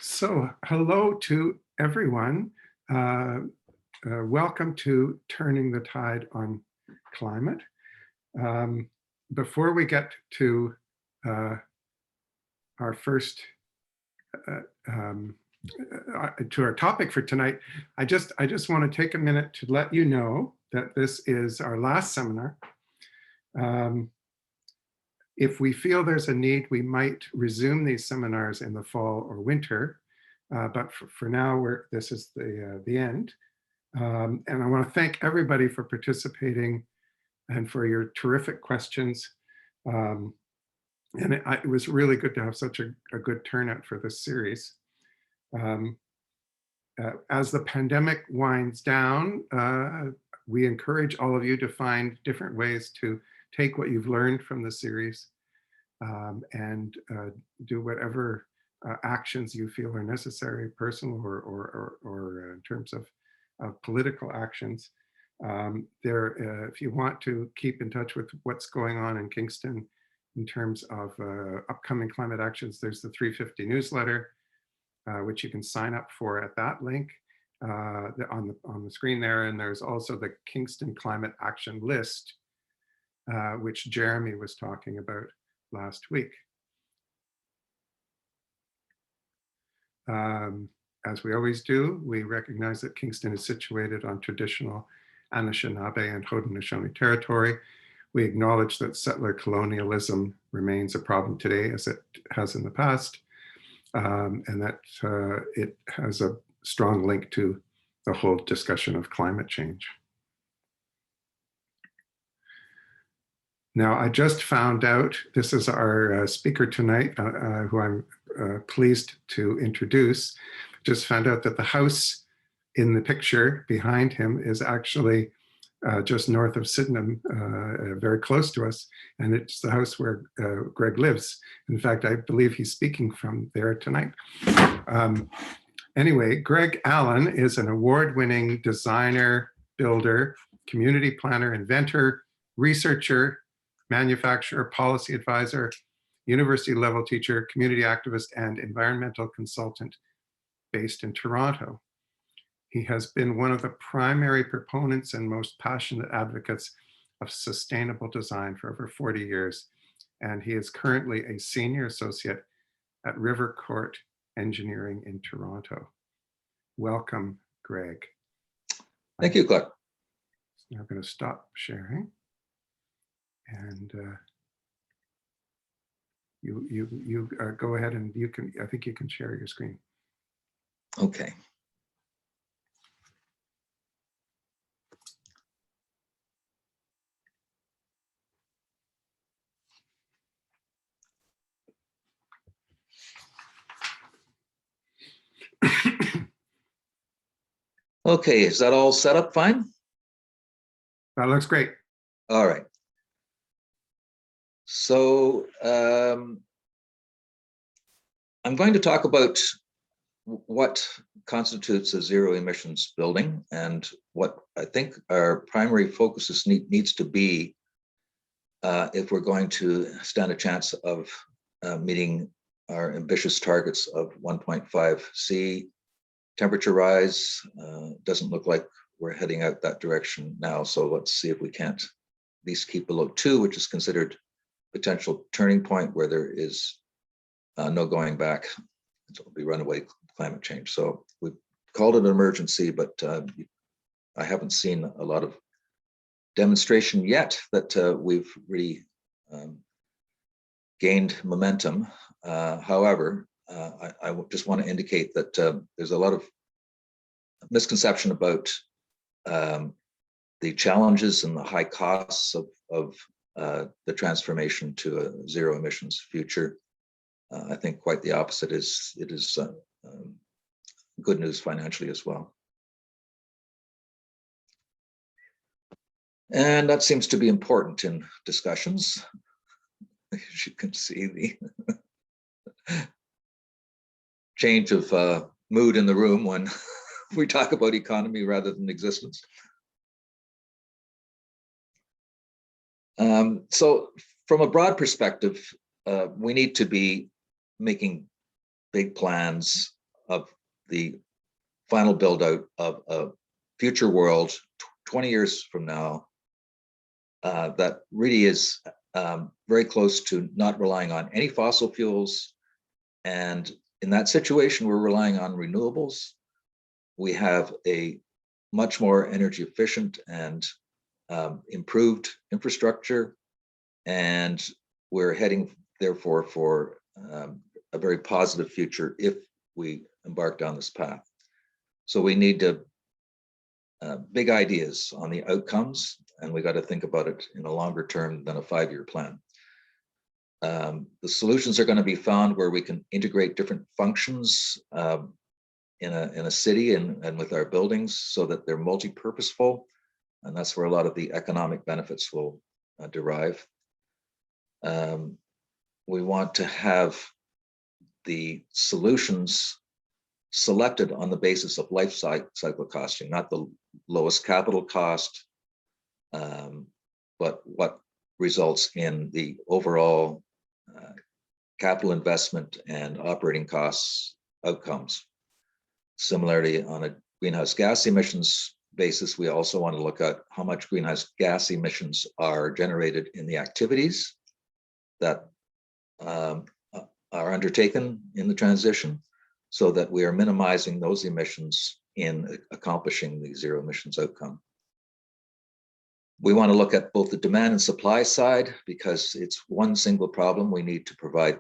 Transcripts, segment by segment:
So hello to everyone. Welcome to Turning the Tide on Climate. Before we get to our first, to our topic for tonight, I just want to take a minute to let you know that this is our last seminar. If we feel there's a need, we might resume these seminars in the fall or winter, but for now, this is the end. And I want to thank everybody for participating and for your terrific questions. And it was really good to have such a good turnout for this series. As the pandemic winds down, we encourage all of you to find different ways to take what you've learned from the series and do whatever actions you feel are necessary, personal or in terms of political actions. If you want to keep in touch with what's going on in Kingston in terms of upcoming climate actions, there's the 350 newsletter, which you can sign up for at that link on the screen there. And there's also the Kingston Climate Action List, which Jeremy was talking about last week. As we always do, we recognize that Kingston is situated on traditional Anishinaabe and Haudenosaunee territory. We acknowledge that settler colonialism remains a problem today, as it has in the past, and that it has a strong link to the whole discussion of climate change. Now, I just found out, this is our speaker tonight, who I'm pleased to introduce. Just found out that the house in the picture behind him is actually just north of Sydenham, very close to us. And it's the house where Greg lives. In fact, I believe he's speaking from there tonight. Anyway, Greg Allen is an award-winning designer, builder, community planner, inventor, researcher, manufacturer, policy advisor, university level teacher, community activist, and environmental consultant based in Toronto. He has been one of the primary proponents and most passionate advocates of sustainable design for over 40 years. And he is currently a senior associate at River Court Engineering in Toronto. Welcome, Greg. Thank you, Clark. Now I'm going to stop sharing. And you go ahead and you can, I think you can share your screen. Okay. Okay, is that all set up fine? That looks great. All right. So I'm going to talk about what constitutes a zero emissions building and what I think our primary focus needs to be if we're going to stand a chance of meeting our ambitious targets of 1.5 C. Temperature rise doesn't look like we're heading out that direction now. So let's see if we can't at least keep below 2, which is considered potential turning point where there is no going back. It'll be runaway climate change. So we've called it an emergency, but I haven't seen a lot of demonstration yet that we've really gained momentum. However, I just want to indicate that there's a lot of misconception about the challenges and the high costs of the transformation to a zero emissions future. I think quite the opposite is good news financially as well. And that seems to be important in discussions. As you can see, the change of mood in the room when we talk about economy rather than existence. So from a broad perspective, we need to be making big plans of the final build out of a future world 20 years from now that really is very close to not relying on any fossil fuels. And in that situation, we're relying on renewables. We have a much more energy efficient and improved infrastructure, and we're heading therefore for a very positive future if we embark down this path. So we need to big ideas on the outcomes, and we got to think about it in a longer term than a 5-year plan. The solutions are going to be found where we can integrate different functions in a city and with our buildings so that they're multi-purposeful, and that's where a lot of the economic benefits will derive. We want to have the solutions selected on the basis of life cycle costing, not the lowest capital cost, but what results in the overall capital investment and operating costs outcomes. Similarly, on a greenhouse gas emissions basis, we also want to look at how much greenhouse gas emissions are generated in the activities that are undertaken in the transition, so that we are minimizing those emissions in accomplishing the zero emissions outcome. We want to look at both the demand and supply side, because it's one single problem. We need to provide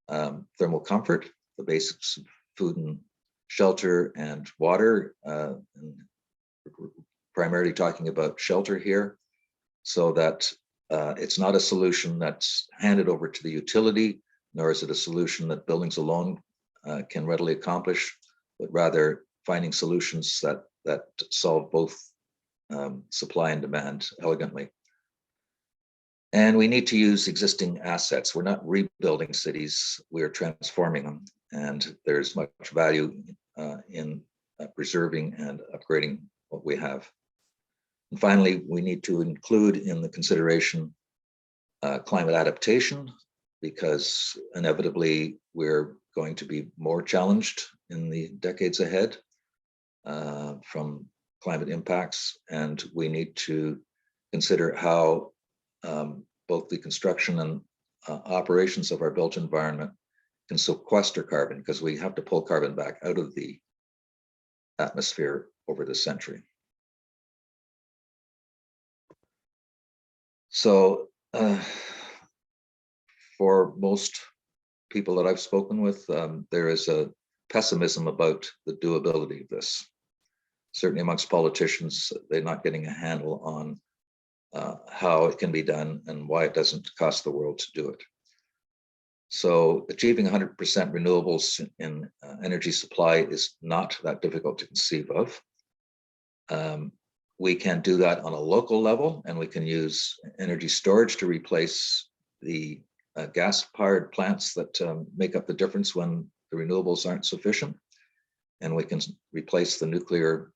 thermal comfort, the basics of food and shelter and water, and primarily talking about shelter here, so that it's not a solution that's handed over to the utility, nor is it a solution that buildings alone can readily accomplish, but rather finding solutions that solve both supply and demand elegantly. And we need to use existing assets. We're not rebuilding cities, we're transforming them. And there's much value in preserving and upgrading what we have. And finally, we need to include in the consideration climate adaptation, because inevitably we're going to be more challenged in the decades ahead from climate impacts, and we need to consider how both the construction and operations of our built environment can sequester carbon, because we have to pull carbon back out of the atmosphere over the century. So for most people that I've spoken with, there is a pessimism about the doability of this. Certainly amongst politicians, they're not getting a handle on how it can be done and why it doesn't cost the world to do it. So achieving 100% renewables in energy supply is not that difficult to conceive of. We can do that on a local level, and we can use energy storage to replace the gas-powered plants that make up the difference when the renewables aren't sufficient. And we can replace the nuclear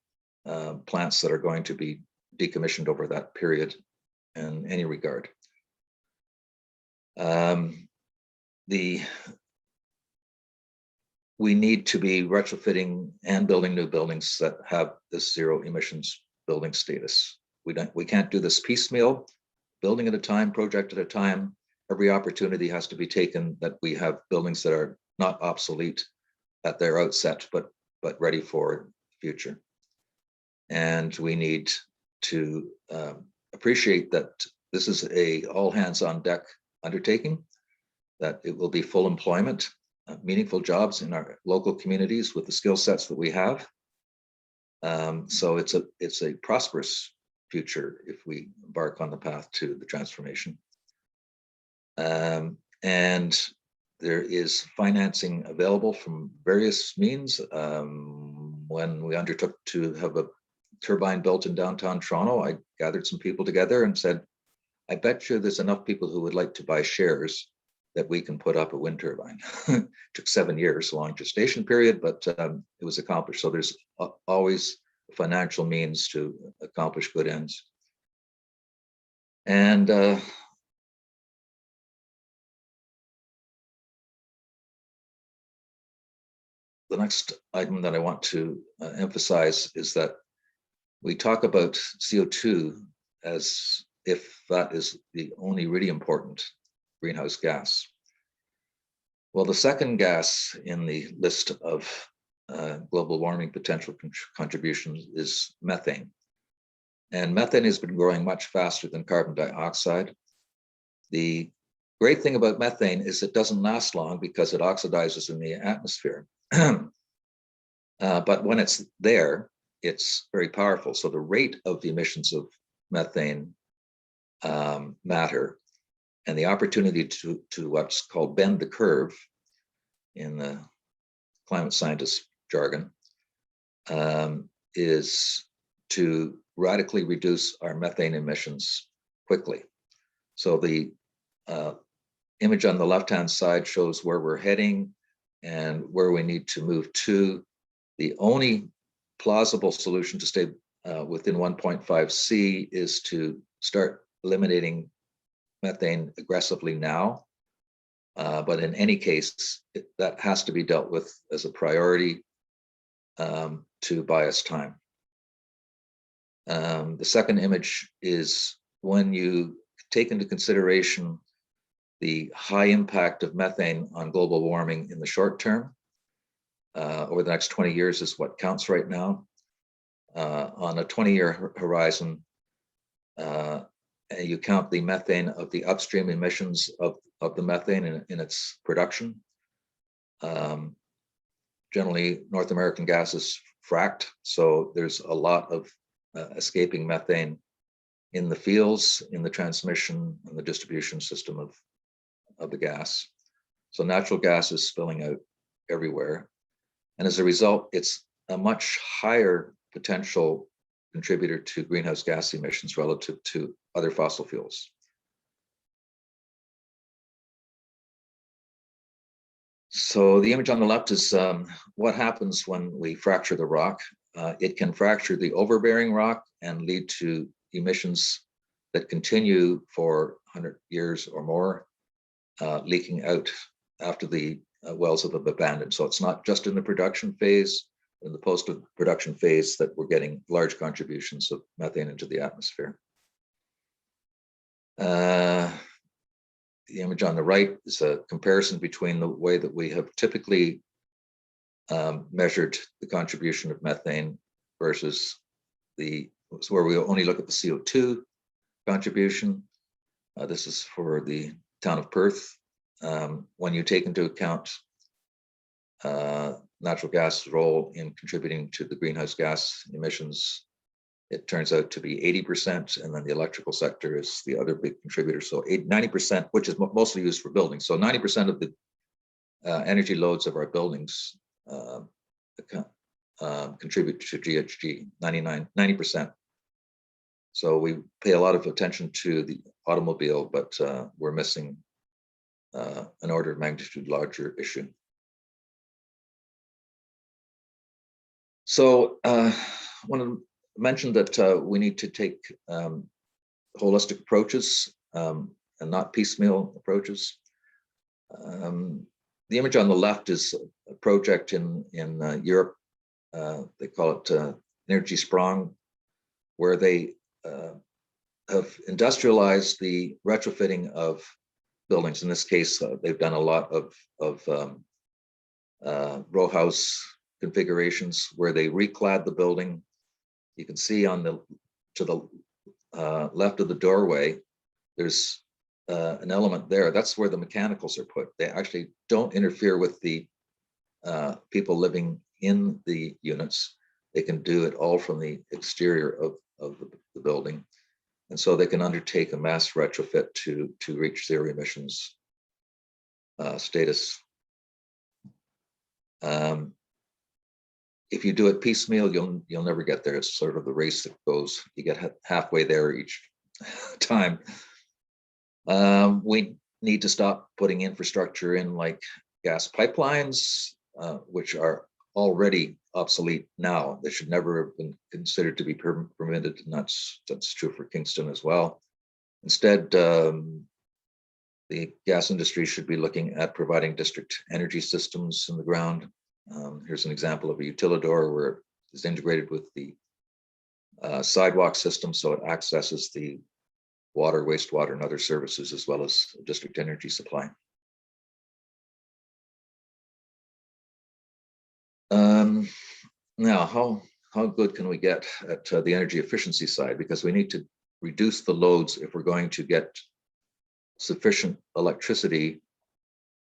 plants that are going to be decommissioned over that period in any regard. We need to be retrofitting and building new buildings that have this zero emissions building status. We can't do this piecemeal, building at a time, project at a time. Every opportunity has to be taken that we have buildings that are not obsolete at their outset, but ready for the future. And we need to appreciate that this is a all hands on deck undertaking, that it will be full employment, meaningful jobs in our local communities with the skill sets that we have. So it's a prosperous future if we embark on the path to the transformation. And there is financing available from various means. When we undertook to have a turbine built in downtown Toronto, I gathered some people together and said, I bet you there's enough people who would like to buy shares that we can put up a wind turbine. It took 7 years, a long gestation period, but it was accomplished. So there's always financial means to accomplish good ends. And the next item that I want to emphasize is that we talk about CO2 as if that is the only really important greenhouse gas. Well, the second gas in the list of global warming potential contributions is methane. And methane has been growing much faster than carbon dioxide. The great thing about methane is it doesn't last long because it oxidizes in the atmosphere. But when it's there, it's very powerful. So the rate of the emissions of methane matter, and the opportunity to what's called bend the curve in the climate scientist jargon is to radically reduce our methane emissions quickly. So the image on the left-hand side shows where we're heading and where we need to move to. The only plausible solution to stay within 1.5 C is to start eliminating methane aggressively now. But in any case, that has to be dealt with as a priority to buy us time. The second image is when you take into consideration the high impact of methane on global warming in the short term, over the next 20 years is what counts right now. On a 20-year horizon, you count the methane of the upstream emissions of the methane in its production. Generally, North American gas is fracked, so there's a lot of escaping methane in the fields, in the transmission and the distribution system of the gas. So natural gas is spilling out everywhere. And as a result, it's a much higher potential contributor to greenhouse gas emissions relative to other fossil fuels. So the image on the left is what happens when we fracture the rock. It can fracture the overbearing rock and lead to emissions that continue for 100 years or more, leaking out after the wells have been abandoned. So it's not just in the production phase, in the post-production phase that we're getting large contributions of methane into the atmosphere. The image on the right is a comparison between the way that we have typically measured the contribution of methane versus where we only look at the CO2 contribution. This is for the town of Perth. When you take into account natural gas role in contributing to the greenhouse gas emissions, it turns out to be 80%, and then the electrical sector is the other big contributor. So 90%, which is mostly used for buildings. So 90% of the energy loads of our buildings contribute to GHG, 90%. So we pay a lot of attention to the automobile, but we're missing an order of magnitude larger issue. So I want to mention that we need to take holistic approaches and not piecemeal approaches. The image on the left is a project in Europe. They call it Energy Sprong, where they have industrialized the retrofitting of buildings. In this case, they've done a lot of row house configurations where they reclad the building. You can see to the left of the doorway, there's an element there. That's where the mechanicals are put. They actually don't interfere with the people living in the units. They can do it all from the exterior of the building. And so they can undertake a mass retrofit to reach zero emissions status. If you do it piecemeal, you'll never get there. It's sort of the race that goes, you get halfway there each time. We need to stop putting infrastructure in like gas pipelines, which are already obsolete now. They should never have been considered to be permitted, and that's true for Kingston as well. Instead, the gas industry should be looking at providing district energy systems in the ground Here's an example of a utilidor where it's integrated with the sidewalk system, so it accesses the water, wastewater, and other services, as well as district energy supply. Now, how good can we get at the energy efficiency side? Because we need to reduce the loads if we're going to get sufficient electricity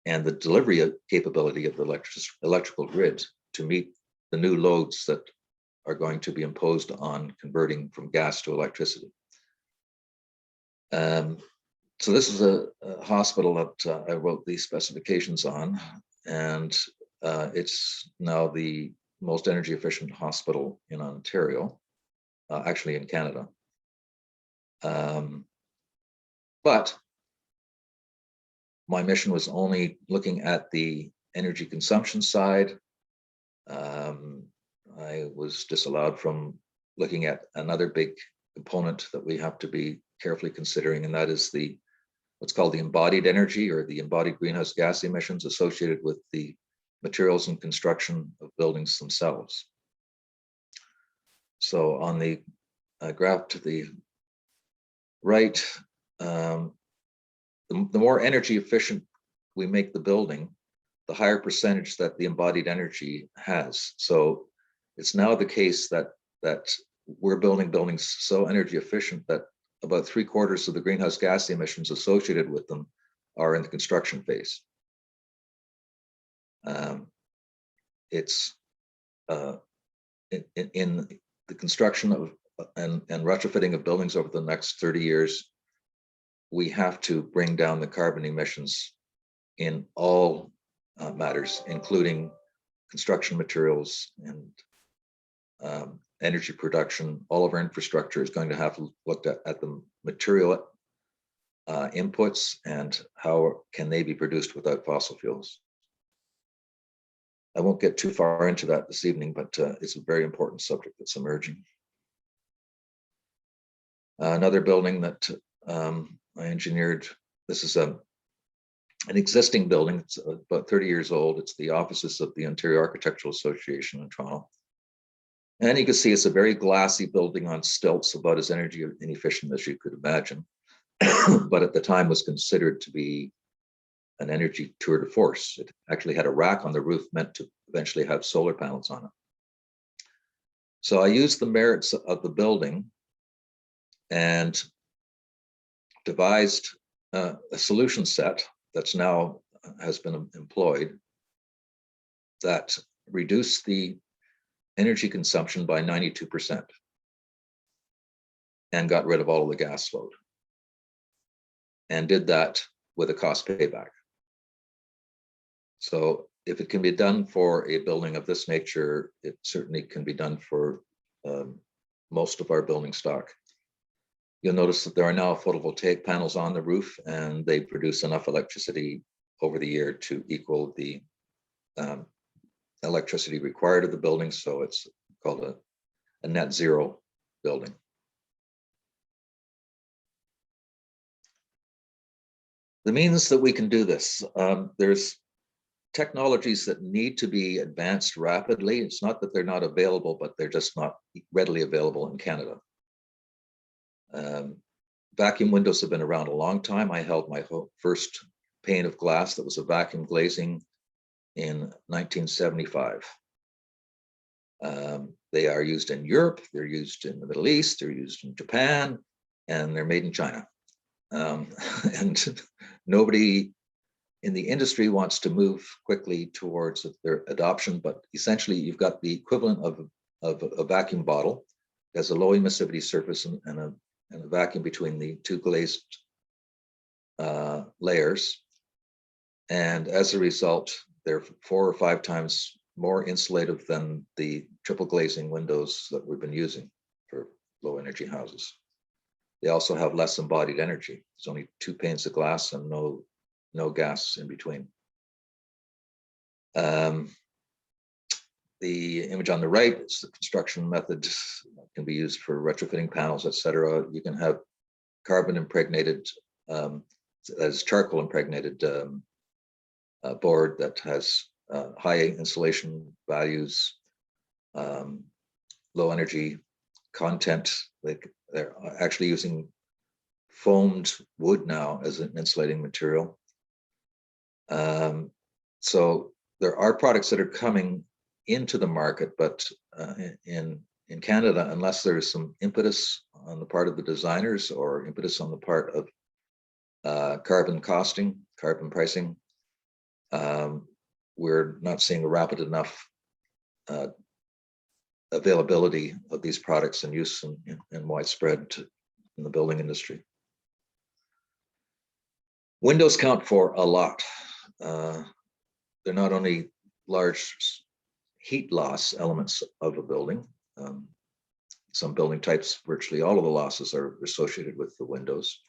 and the delivery capability of the electrical grid to meet the new loads that are going to be imposed on converting from gas to electricity. So this is a hospital that I wrote these specifications on, and it's now the most energy efficient hospital in Ontario, actually in Canada. But my mission was only looking at the energy consumption side. I was disallowed from looking at another big component that we have to be carefully considering, and that is what's called the embodied energy, or the embodied greenhouse gas emissions associated with the materials and construction of buildings themselves. So on the graph to the right, the more energy efficient we make the building, the higher percentage that the embodied energy has. So it's now the case that we're building buildings so energy efficient that about 3/4 of the greenhouse gas emissions associated with them are in the construction phase. It's in the construction of and retrofitting of buildings over the next 30 years, we have to bring down the carbon emissions in all matters, including construction materials and energy production. All of our infrastructure is going to have to look at the material inputs and how can they be produced without fossil fuels. I won't get too far into that this evening, but it's a very important subject that's emerging. Another building that I engineered, this is an existing building. It's about 30 years old. It's the offices of the Ontario Architectural Association in Toronto. And you can see it's a very glassy building on stilts, about as energy inefficient as you could imagine. But at the time was considered to be an energy tour de force. It actually had a rack on the roof meant to eventually have solar panels on it. So I used the merits of the building and devised a solution set that's now has been employed that reduced the energy consumption by 92% and got rid of all of the gas load, and did that with a cost payback. So if it can be done for a building of this nature, it certainly can be done for most of our building stock. You'll notice that there are now photovoltaic panels on the roof, and they produce enough electricity over the year to equal the electricity required of the building. So it's called a net zero building. The means that we can do this, there's technologies that need to be advanced rapidly. It's not that they're not available, but they're just not readily available in Canada. Vacuum windows have been around a long time. I held my first pane of glass that was a vacuum glazing in 1975. They are used in Europe, they're used in the Middle East, they're used in Japan, and they're made in China. And nobody in the industry wants to move quickly towards their adoption, but essentially you've got the equivalent of a vacuum bottle. It has a low emissivity surface and a vacuum between the two glazed layers. And as a result, they're 4 or 5 times more insulative than the triple glazing windows that we've been using for low energy houses. They also have less embodied energy. It's only 2 panes of glass and no gas in between. The image on the right is the construction method that can be used for retrofitting panels, etc. You can have carbon impregnated, as charcoal impregnated board that has high insulation values, low energy content. They're actually using foamed wood now as an insulating material. So there are products that are coming into the market, but in Canada, unless there's some impetus on the part of the designers or impetus on the part of carbon pricing, we're not seeing a rapid enough availability of these products and use and widespread in the building industry. Windows count for a lot. They're not only large heat loss elements of a building. Some building types, virtually all of the losses are associated with the windows,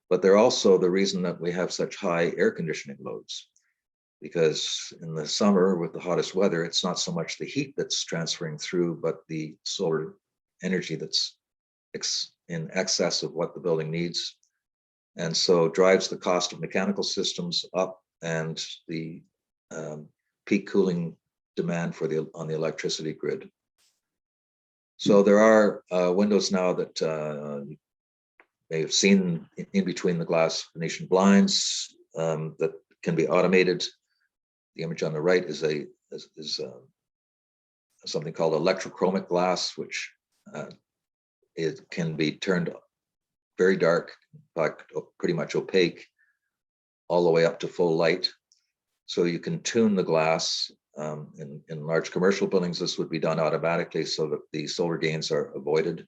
but they're also the reason that we have such high air conditioning loads. Because in the summer with the hottest weather, it's not so much the heat that's transferring through, but the solar energy that's in excess of what the building needs. And so drives the cost of mechanical systems up and the peak cooling demand for on the electricity grid. So there are windows now that you may have seen in between the glass Venetian blinds that can be automated. The image on the right is something called electrochromic glass, which it can be turned very dark, in fact, pretty much opaque, all the way up to full light. So you can tune the glass. In large commercial buildings, this would be done automatically so that the solar gains are avoided.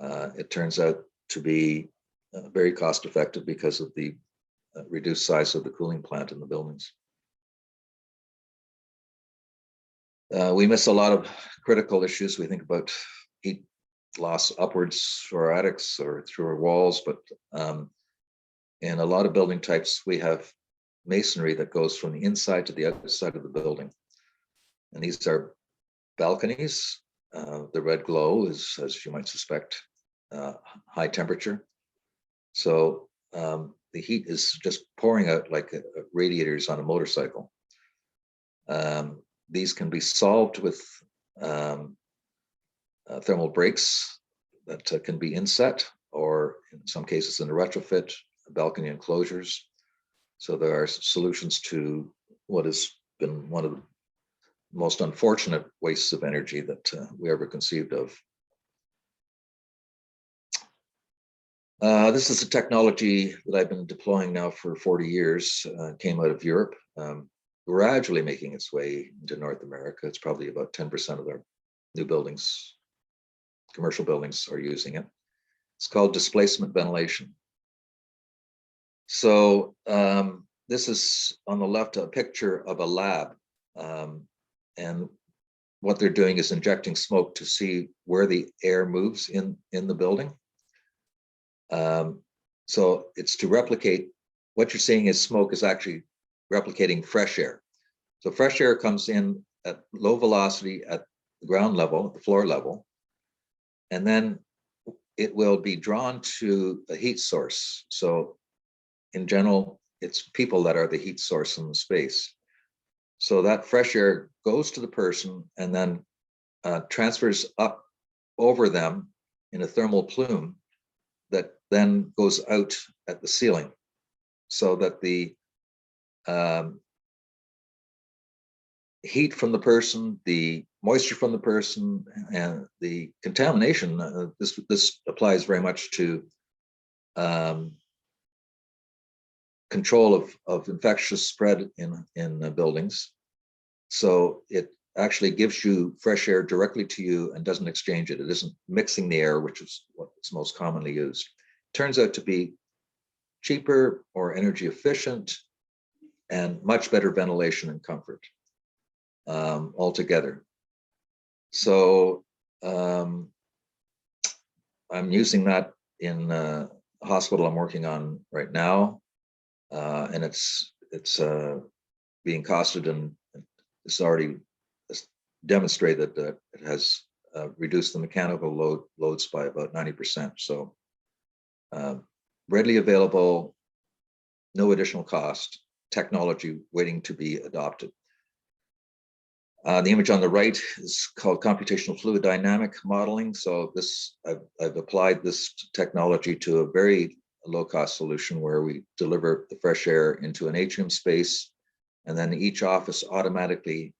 It turns out to be very cost effective because of the reduced size of the cooling plant in the buildings. We miss a lot of critical issues. We think about heat loss upwards for our attics or through our walls, but in a lot of building types, we have masonry that goes from the inside to the outside of the building. And these are balconies. The red glow is, as you might suspect, high temperature. So the heat is just pouring out like radiators on a motorcycle. These can be solved with thermal breaks that can be inset, or in some cases in a retrofit, balcony enclosures. So there are solutions to what has been one of the most unfortunate wastes of energy that we ever conceived of. This is a technology that I've been deploying now for 40 years, came out of Europe, gradually making its way into North America. It's probably about 10% of our new buildings, commercial buildings, are using it. It's called displacement ventilation. So this is on the left, a picture of a lab. And what they're doing is injecting smoke to see where the air moves in the building. So it's to replicate, what you're seeing is smoke is actually replicating fresh air. So fresh air comes in at low velocity at the ground level, at the floor level, and then it will be drawn to a heat source. So in general, it's people that are the heat source in the space. So that fresh air goes to the person and then transfers up over them in a thermal plume that then goes out at the ceiling, so that the heat from the person, the moisture from the person, and the contamination, this applies very much to control of infectious spread in buildings. So it actually gives you fresh air directly to you and doesn't exchange it. It isn't mixing the air, which is what's most commonly used. Turns out to be cheaper or energy efficient and much better ventilation and comfort altogether. So I'm using that in a hospital I'm working on right now, and it's being costed, and it's already demonstrated that it has reduced the mechanical loads by about 90%. So readily available, no additional cost, technology waiting to be adopted. The image on the right is called computational fluid dynamic modeling. So this, I've applied this technology to a very low-cost solution where we deliver the fresh air into an atrium space, and then each office automatically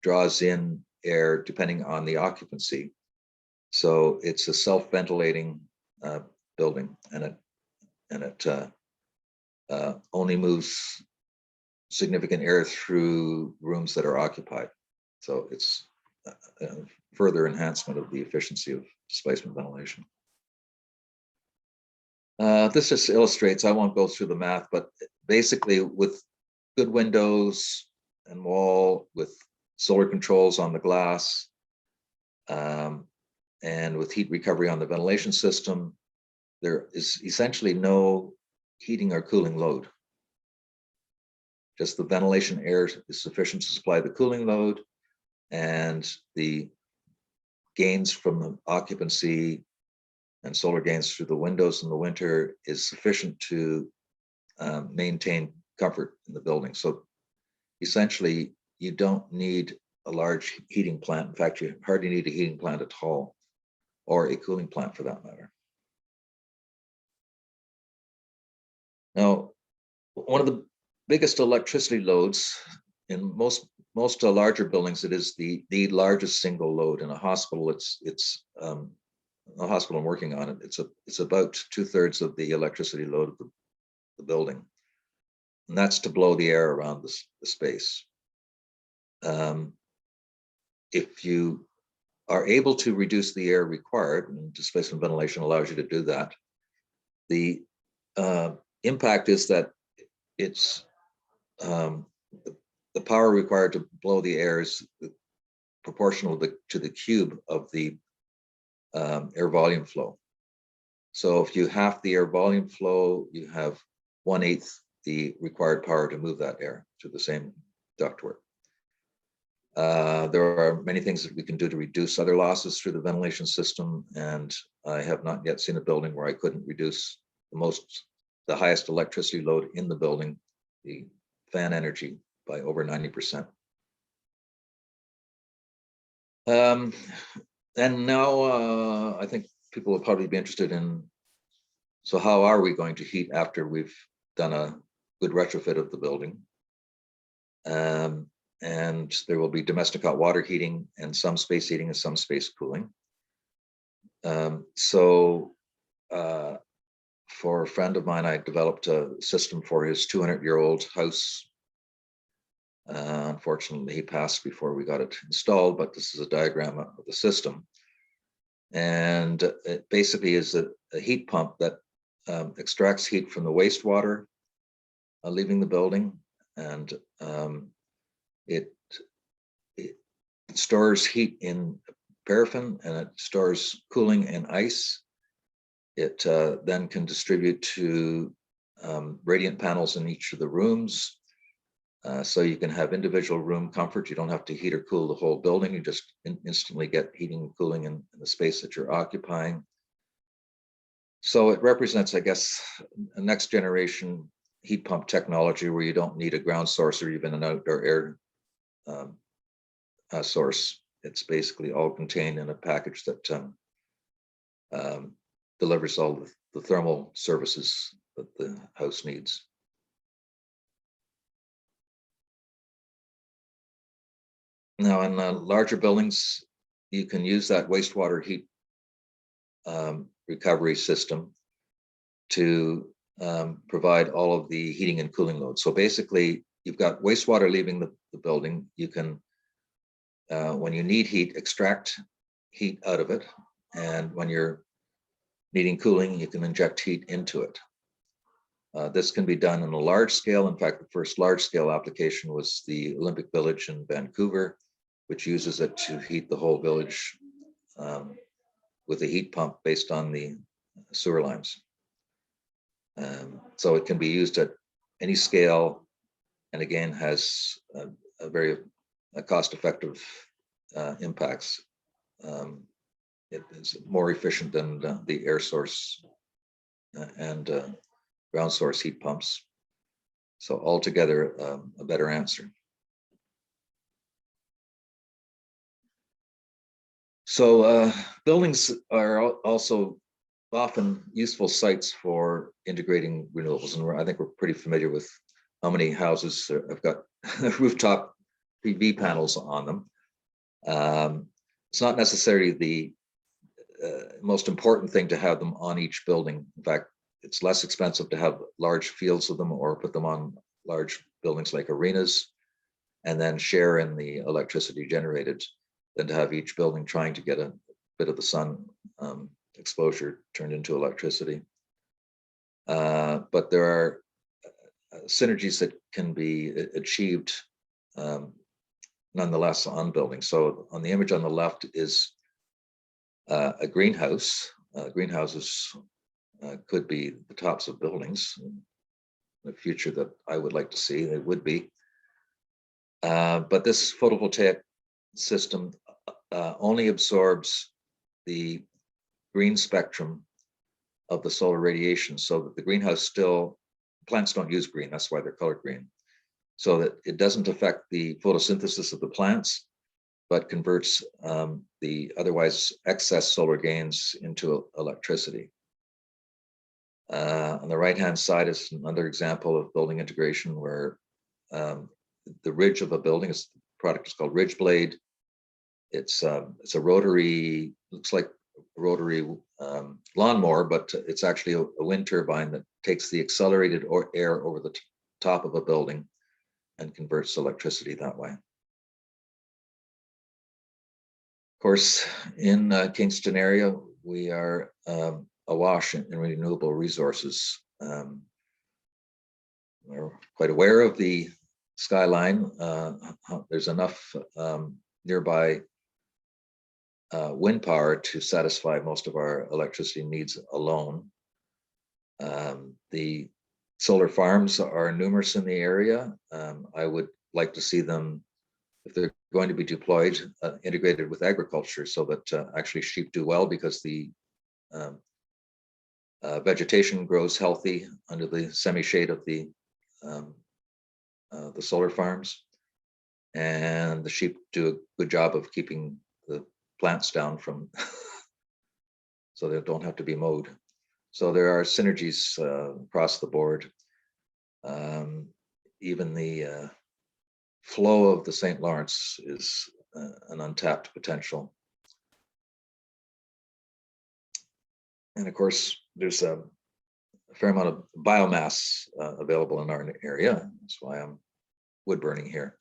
draws in air depending on the occupancy. So it's a self-ventilating building, and it only moves significant air through rooms that are occupied. So it's a further enhancement of the efficiency of displacement ventilation. This just illustrates, I won't go through the math, but basically with good windows and wall, with solar controls on the glass, and with heat recovery on the ventilation system, there is essentially no heating or cooling load. Just the ventilation air is sufficient to supply the cooling load, and the gains from the occupancy and solar gains through the windows in the winter is sufficient to maintain comfort in the building. So essentially, you don't need a large heating plant. In fact, you hardly need a heating plant at all, or a cooling plant for that matter. Now, one of the biggest electricity loads in most larger buildings, it is the largest single load. In a hospital, it's a hospital I'm working on it. It's about 2/3 of the electricity load of the building, and that's to blow the air around the space. If you are able to reduce the air required, and displacement ventilation allows you to do that, the impact is that it's the power required to blow the air is proportional to the cube of the air volume flow. So if you half the air volume flow, you have 1/8 the required power to move that air through the same ductwork. There are many things that we can do to reduce other losses through the ventilation system, and I have not yet seen a building where I couldn't reduce the highest electricity load in the building, the fan energy, by over 90%. And now I think people will probably be interested in, so how are we going to heat after we've done a good retrofit of the building? And there will be domestic hot water heating and some space heating and some space cooling. For a friend of mine, I developed a system for his 200-year-old house. Unfortunately, he passed before we got it installed, but this is a diagram of the system. And it basically is a heat pump that extracts heat from the wastewater leaving the building, and it stores heat in paraffin, and it stores cooling in ice. It then can distribute to radiant panels in each of the rooms. So you can have individual room comfort. You don't have to heat or cool the whole building. You just instantly get heating and cooling in the space that you're occupying. So it represents, I guess, a next generation heat pump technology where you don't need a ground source or even an outdoor air source. It's basically all contained in a package that delivers all the thermal services that the house needs. Now, in larger buildings, you can use that wastewater heat recovery system to provide all of the heating and cooling loads. So basically, you've got wastewater leaving the building. You can, when you need heat, extract heat out of it. And when you're needing cooling, you can inject heat into it. This can be done on a large scale. In fact, the first large scale application was the Olympic Village in Vancouver, which uses it to heat the whole village with a heat pump based on the sewer lines. So it can be used at any scale, and again has a very cost-effective impacts. It is more efficient than the air source and ground source heat pumps. So altogether, a better answer. So buildings are also often useful sites for integrating renewables. And I think we're pretty familiar with how many houses have got rooftop PV panels on them. It's not necessarily the most important thing to have them on each building. In fact, it's less expensive to have large fields of them or put them on large buildings like arenas and then share in the electricity generated than to have each building trying to get a bit of the sun exposure turned into electricity. But there are synergies that can be achieved nonetheless on buildings. So on the image on the left is a greenhouse. Greenhouses could be the tops of buildings in the future that I would like to see. They would be. But this photovoltaic system only absorbs the green spectrum of the solar radiation, so that the greenhouse still, plants don't use green, that's why they're colored green, so that it doesn't affect the photosynthesis of the plants, but converts the otherwise excess solar gains into electricity. On the right-hand side is another example of building integration where the ridge of a building, the product is called Ridge Blade. It's a rotary, looks like a rotary lawnmower, but it's actually a wind turbine that takes the accelerated air over the top of a building and converts electricity that way. Of course, in Kingston area, we are awash in renewable resources. We're quite aware of the skyline. There's enough nearby wind power to satisfy most of our electricity needs alone. The solar farms are numerous in the area. I would like to see them, if they're going to be deployed, integrated with agriculture so that actually sheep do well, because the vegetation grows healthy under the semi-shade of the solar farms, and the sheep do a good job of keeping the plants down from so they don't have to be mowed. So there are synergies across the board. Even the flow of the St. Lawrence is an untapped potential. And of course, there's a fair amount of biomass available in our area. That's why I'm wood burning here.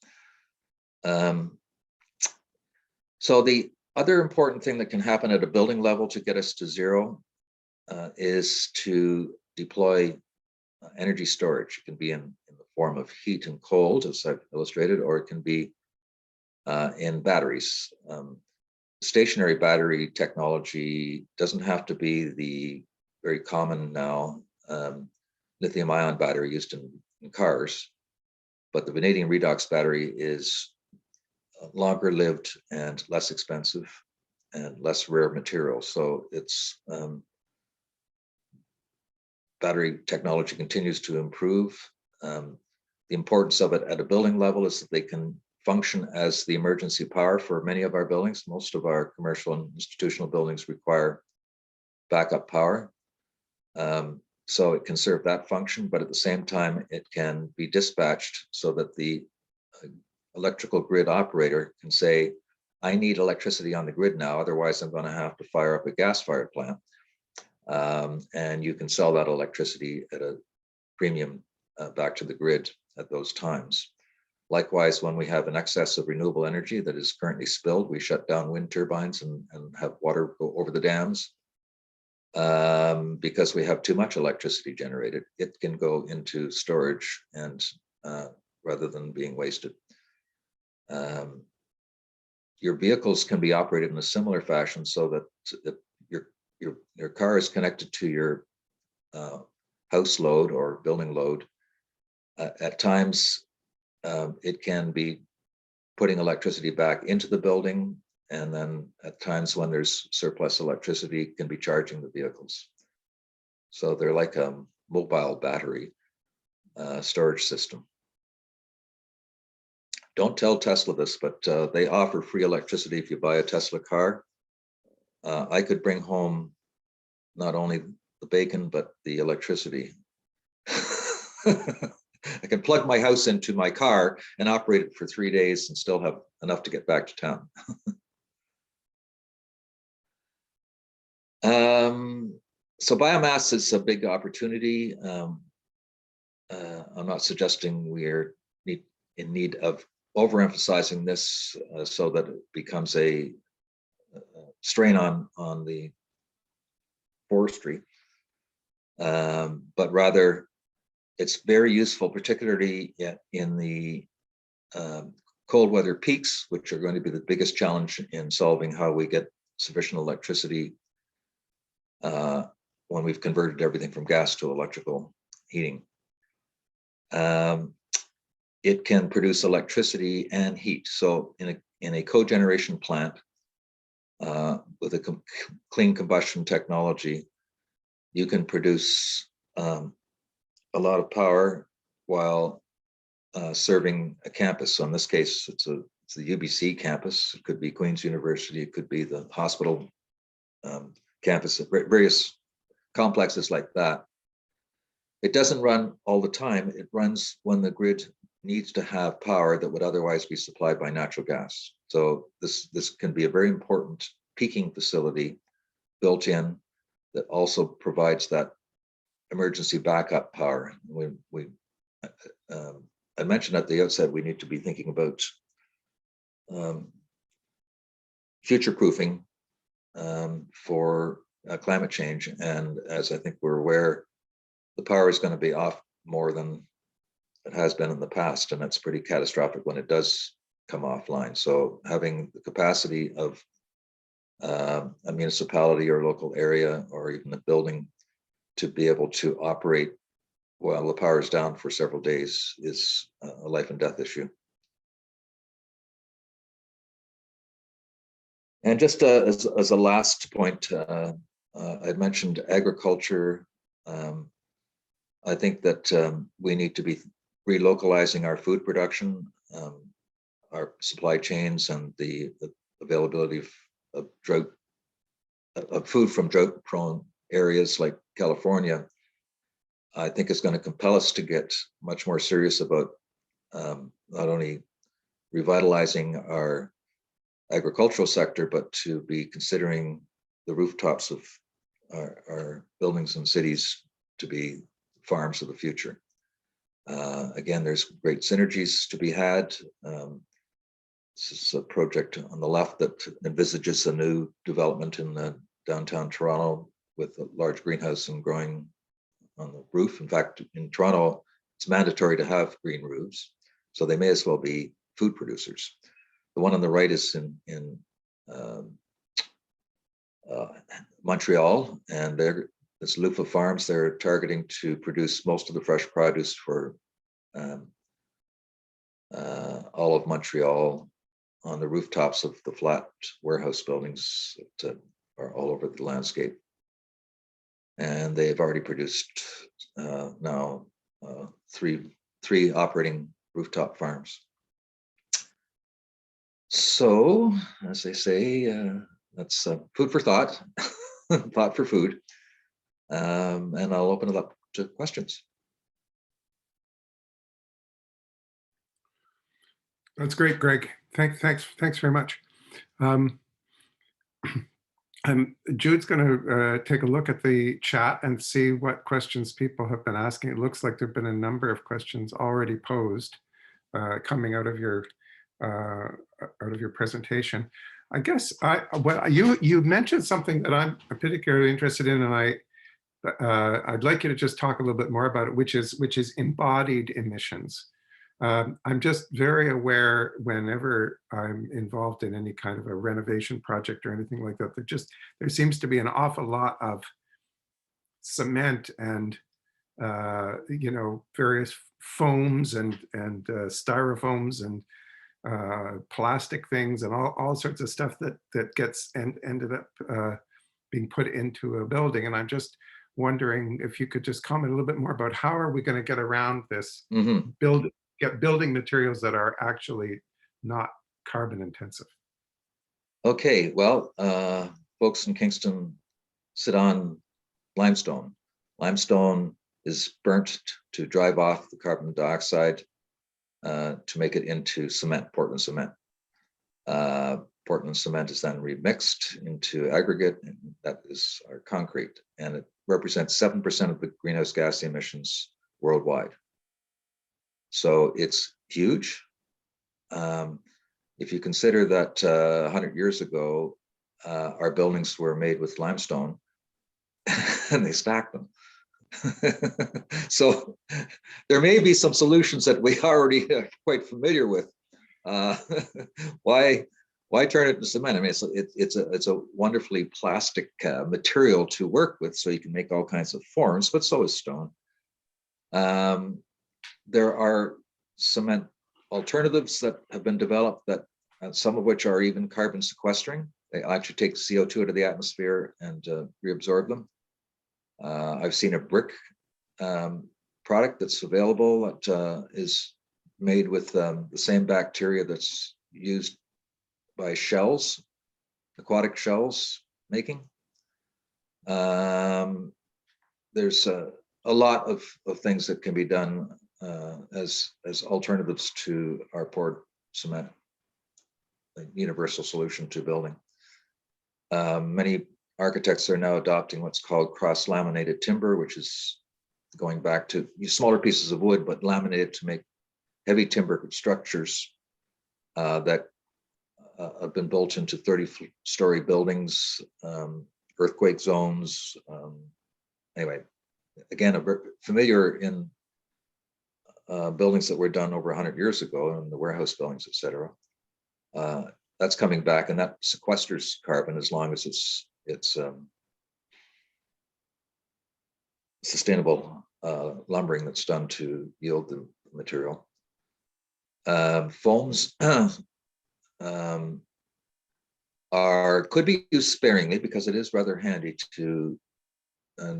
So the other important thing that can happen at a building level to get us to zero is to deploy energy storage. It can be in the form of heat and cold, as I've illustrated, or it can be in batteries. Stationary battery technology doesn't have to be the very common now lithium-ion battery used in cars, but the vanadium redox battery is longer lived and less expensive and less rare material. So it's battery technology continues to improve. The importance of it at a building level is that they can function as the emergency power for many of our buildings. Most of our commercial and institutional buildings require backup power. So it can serve that function, but at the same time, it can be dispatched so that the electrical grid operator can say, I need electricity on the grid now, otherwise I'm going to have to fire up a gas-fired plant. And you can sell that electricity at a premium back to the grid at those times. Likewise, when we have an excess of renewable energy that is currently spilled, we shut down wind turbines and have water go over the dams. Because we have too much electricity generated, it can go into storage and rather than being wasted. Your vehicles can be operated in a similar fashion so that your car is connected to your house load or building load. At times, it can be putting electricity back into the building, and then at times when there's surplus electricity, can be charging the vehicles. So they're like a mobile battery storage system. Don't tell Tesla this, but they offer free electricity if you buy a Tesla car. I could bring home not only the bacon, but the electricity. I can plug my house into my car and operate it for 3 days and still have enough to get back to town. So biomass is a big opportunity. I'm not suggesting we're in need of overemphasizing this so that it becomes a strain on the forestry, but rather it's very useful, particularly in the cold weather peaks, which are going to be the biggest challenge in solving how we get sufficient electricity when we've converted everything from gas to electrical heating. It can produce electricity and heat. So in a cogeneration plant with a clean combustion technology, you can produce a lot of power while serving a campus. So in this case, it's the UBC campus. It could be Queen's University. It could be the hospital campus, various complexes like that. It doesn't run all the time. It runs when the grid needs to have power that would otherwise be supplied by natural gas. So this can be a very important peaking facility built in that also provides that emergency backup power. I mentioned at the outset, we need to be thinking about future-proofing for climate change. And as I think we're aware, the power is going to be off more than it has been in the past, and that's pretty catastrophic when it does come offline. So having the capacity of a municipality or local area or even a building to be able to operate while the power is down for several days is a life and death issue. And just as a last point, I'd mentioned agriculture. I think that we need to be relocalizing our food production, our supply chains, and the availability of food from drought-prone areas like California. I think is going to compel us to get much more serious about not only revitalizing our agricultural sector, but to be considering the rooftops of our buildings and cities to be farms of the future. Again, there's great synergies to be had. This is a project on the left that envisages a new development in downtown Toronto with a large greenhouse and growing on the roof. In fact, in Toronto, it's mandatory to have green roofs, so they may as well be food producers. The one on the right is in Montreal, and this Lufa Farms. They're targeting to produce most of the fresh produce for all of Montreal on the rooftops of the flat warehouse buildings that are all over the landscape. And they've already produced now three operating rooftop farms. So, as they say, that's food for thought, thought for food. And I'll open it up to questions. That's great, Greg. Thanks very much. Jude's going to take a look at the chat and see what questions people have been asking. It looks like there've been a number of questions already posed coming out of your presentation. I guess you mentioned something that I'm particularly interested in, and I'd like you to just talk a little bit more about it, which is embodied emissions. I'm just very aware whenever I'm involved in any kind of a renovation project or anything like that, there seems to be an awful lot of cement and various foams and styrofoams and plastic things and all sorts of stuff that gets ended up being put into a building. And I'm just wondering if you could just comment a little bit more about how are we going to get around this, get building materials that are actually not carbon intensive. Okay, well, folks in Kingston sit on limestone. Limestone is burnt to drive off the carbon dioxide to make it into cement, Portland cement. Portland cement is then remixed into aggregate, and that is our concrete, and it represents 7% of the greenhouse gas emissions worldwide. So it's huge. If you consider that 100 years ago, our buildings were made with limestone and they stacked them. So there may be some solutions that we already are quite familiar with. Why turn it into cement? I mean, it's a wonderfully plastic material to work with, so you can make all kinds of forms, but so is stone. There are cement alternatives that have been developed, that some of which are even carbon sequestering. They actually take CO2 out of the atmosphere and reabsorb them. I've seen a brick product that's available that is made with the same bacteria that's used by shells, aquatic shells making. There's a lot of things that can be done as alternatives to our poured cement, a universal solution to building. Many architects are now adopting what's called cross-laminated timber, which is going back to smaller pieces of wood, but laminated to make heavy timber structures that have been built into 30-story buildings, earthquake zones. Anyway, again, familiar in buildings that were done over 100 years ago, in the warehouse buildings, et cetera. That's coming back, and that sequesters carbon as long as it's sustainable lumbering that's done to yield the material. Foams could be used sparingly, because it is rather handy to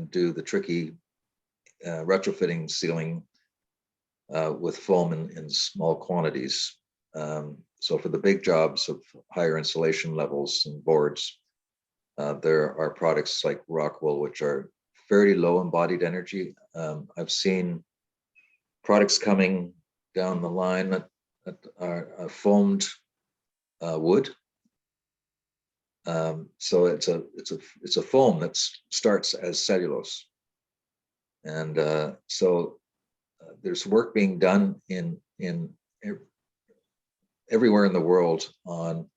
do the tricky retrofitting sealing with foam in small quantities. So for the big jobs of higher insulation levels and boards, there are products like rock wool, which are fairly low embodied energy. I've seen products coming down the line that are foamed wood. So it's a foam that starts as cellulose, and so there's work being done in everywhere in the world on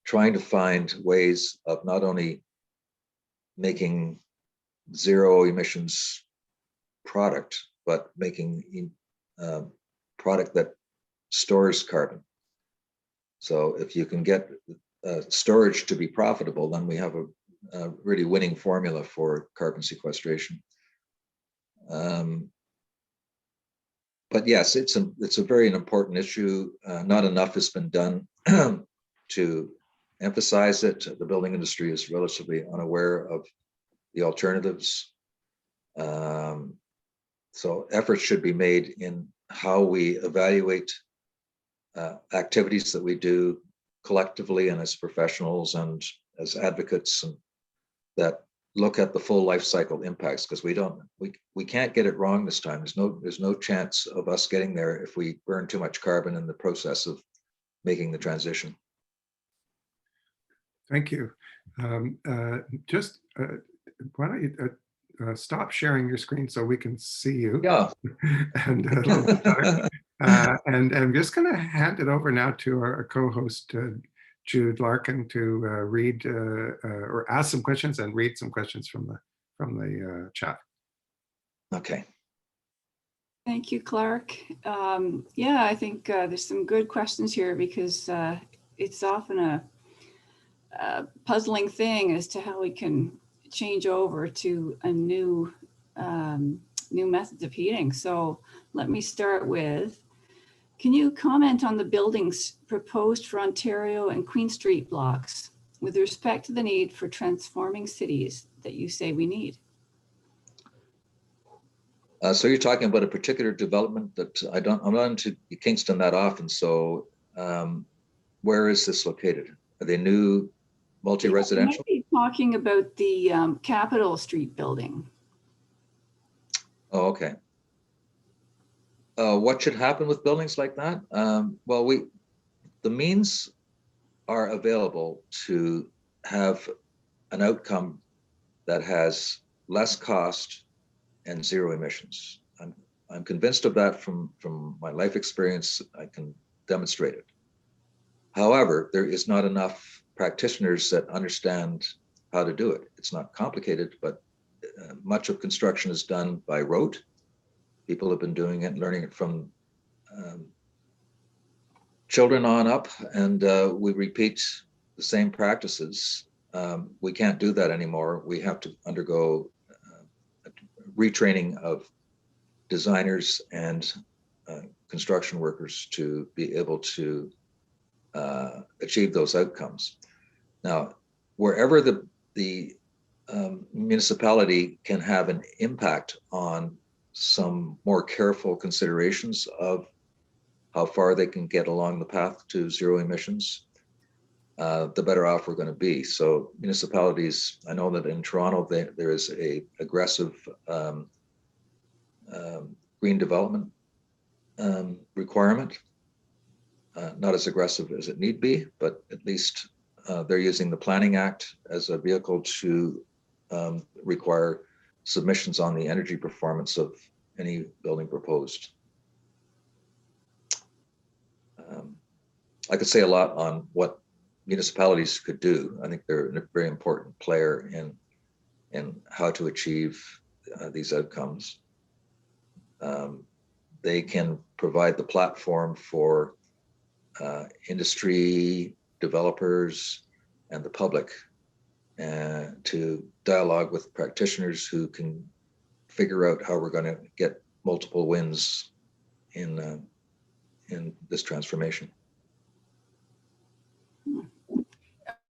trying to find ways of not only making zero emissions product, but making product that stores carbon. So if you can get storage to be profitable, then we have a really winning formula for carbon sequestration. But yes, it's a very important issue. Not enough has been done to emphasize it. The building industry is relatively unaware of the alternatives. So efforts should be made in how we evaluate activities that we do collectively and as professionals and as advocates, and that look at the full life cycle impacts, because we can't get it wrong this time. There's no chance of us getting there if we burn too much carbon in the process of making the transition. Thank you. Just why don't you stop sharing your screen so we can see you? Yeah. And a little bit better. And I'm just going to hand it over now to our co-host, Jude Larkin, to read or ask some questions and read some questions from the chat. Okay. Thank you, Clark. Yeah, I think there's some good questions here, because it's often a puzzling thing as to how we can change over to a new methods of heating. So let me start with, can you comment on the buildings proposed for Ontario and Queen Street blocks with respect to the need for transforming cities that you say we need? So you're talking about a particular development that I'm not into Kingston that often. So where is this located? Are they new multi-residential? Yeah, talking about the Capitol Street building. Oh, okay. What should happen with buildings like that? Well, the means are available to have an outcome that has less cost and zero emissions. I'm convinced of that from my life experience. I can demonstrate it. However, there is not enough practitioners that understand how to do it. It's not complicated, but much of construction is done by rote. People have been doing it, learning it from children on up, and we repeat the same practices. We can't do that anymore. We have to undergo retraining of designers and construction workers to be able to achieve those outcomes. Now, wherever the municipality can have an impact on some more careful considerations of how far they can get along the path to zero emissions, the better off we're going to be. So municipalities, I know that in Toronto, there is a aggressive green development requirement, not as aggressive as it need be, but at least they're using the Planning Act as a vehicle to require submissions on the energy performance of any building proposed. I could say a lot on what municipalities could do. I think they're a very important player in how to achieve these outcomes. They can provide the platform for industry, developers, and the public to dialogue with practitioners who can figure out how we're going to get multiple wins in this transformation.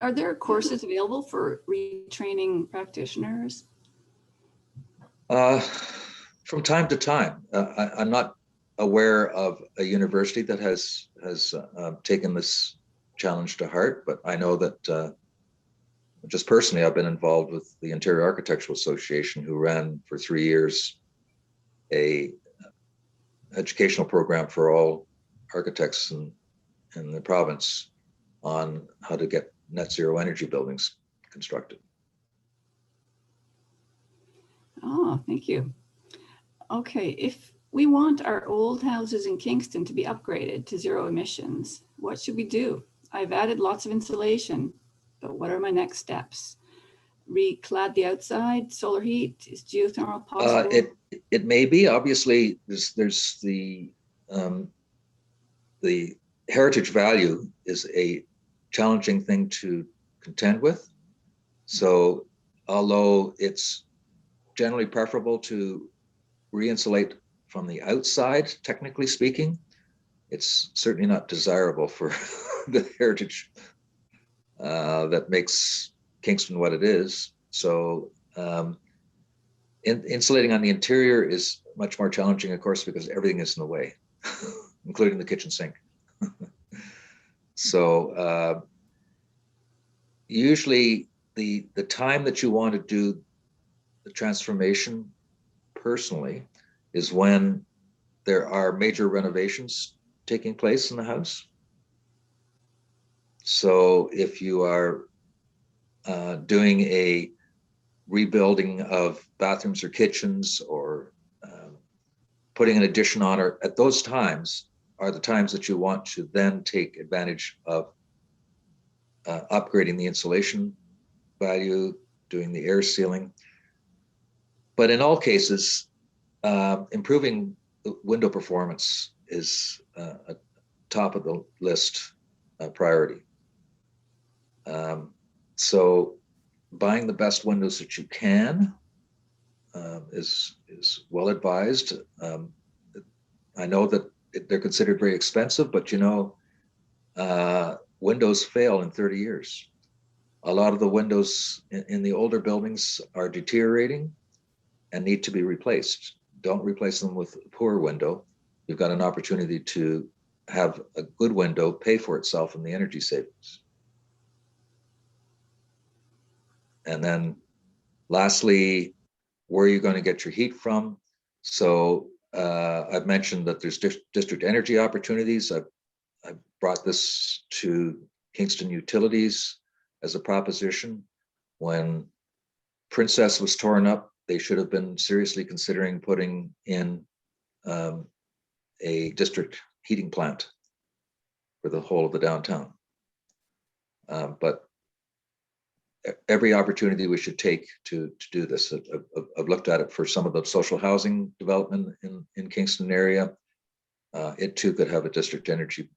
Are there courses available for retraining practitioners? From time to time. I'm not aware of a university that has taken this challenge to heart, but I know that just personally, I've been involved with the Interior Architectural Association, who ran for 3 years a educational program for all architects in the province on how to get net zero energy buildings constructed. Oh, thank you. Okay, if we want our old houses in Kingston to be upgraded to zero emissions, what should we do? I've added lots of insulation, but what are my next steps? Reclad the outside, solar heat, is geothermal possible? It may be. Obviously, there's the heritage value is a challenging thing to contend with. So although it's generally preferable to re-insulate from the outside, technically speaking, it's certainly not desirable for the heritage that makes Kingston what it is. So insulating on the interior is much more challenging, of course, because everything is in the way, including the kitchen sink. So usually the time that you want to do the transformation personally is when there are major renovations taking place in the house. So if you are doing a rebuilding of bathrooms or kitchens, or putting an addition on, or at those times are the times that you want to then take advantage of upgrading the insulation value, doing the air sealing. But in all cases, improving the window performance is a top of the list priority. So buying the best windows that you can is well advised. I know that they're considered very expensive, but you know, windows fail in 30 years. A lot of the windows in the older buildings are deteriorating and need to be replaced. Don't replace them with a poor window. You've got an opportunity to have a good window pay for itself in the energy savings. And then lastly, where are you going to get your heat from? So I've mentioned that there's district energy opportunities. I've brought this to Kingston Utilities as a proposition. When Princess was torn up, they should have been seriously considering putting in a district heating plant for the whole of the downtown. But every opportunity we should take to do this. I've looked at it for some of the social housing development in Kingston area. It too could have a district energy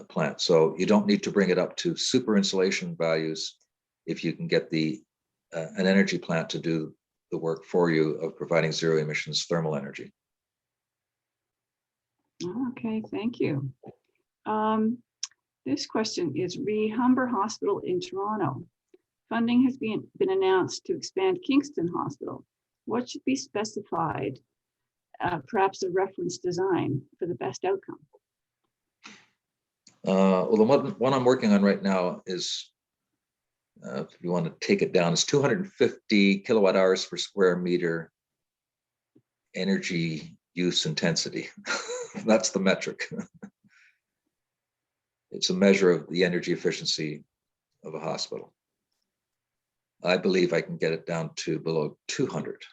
plant. So you don't need to bring it up to super insulation values if you can get an energy plant to do the work for you of providing zero emissions thermal energy. Okay, thank you. This question is Humber Hospital in Toronto. Funding has been announced to expand Kingston Hospital. What should be specified? Perhaps a reference design for the best outcome. Well, the one I'm working on right now is, if you want to take it down, it's 250 kilowatt hours per square meter energy use intensity. That's the metric. It's a measure of the energy efficiency of a hospital. I believe I can get it down to below 200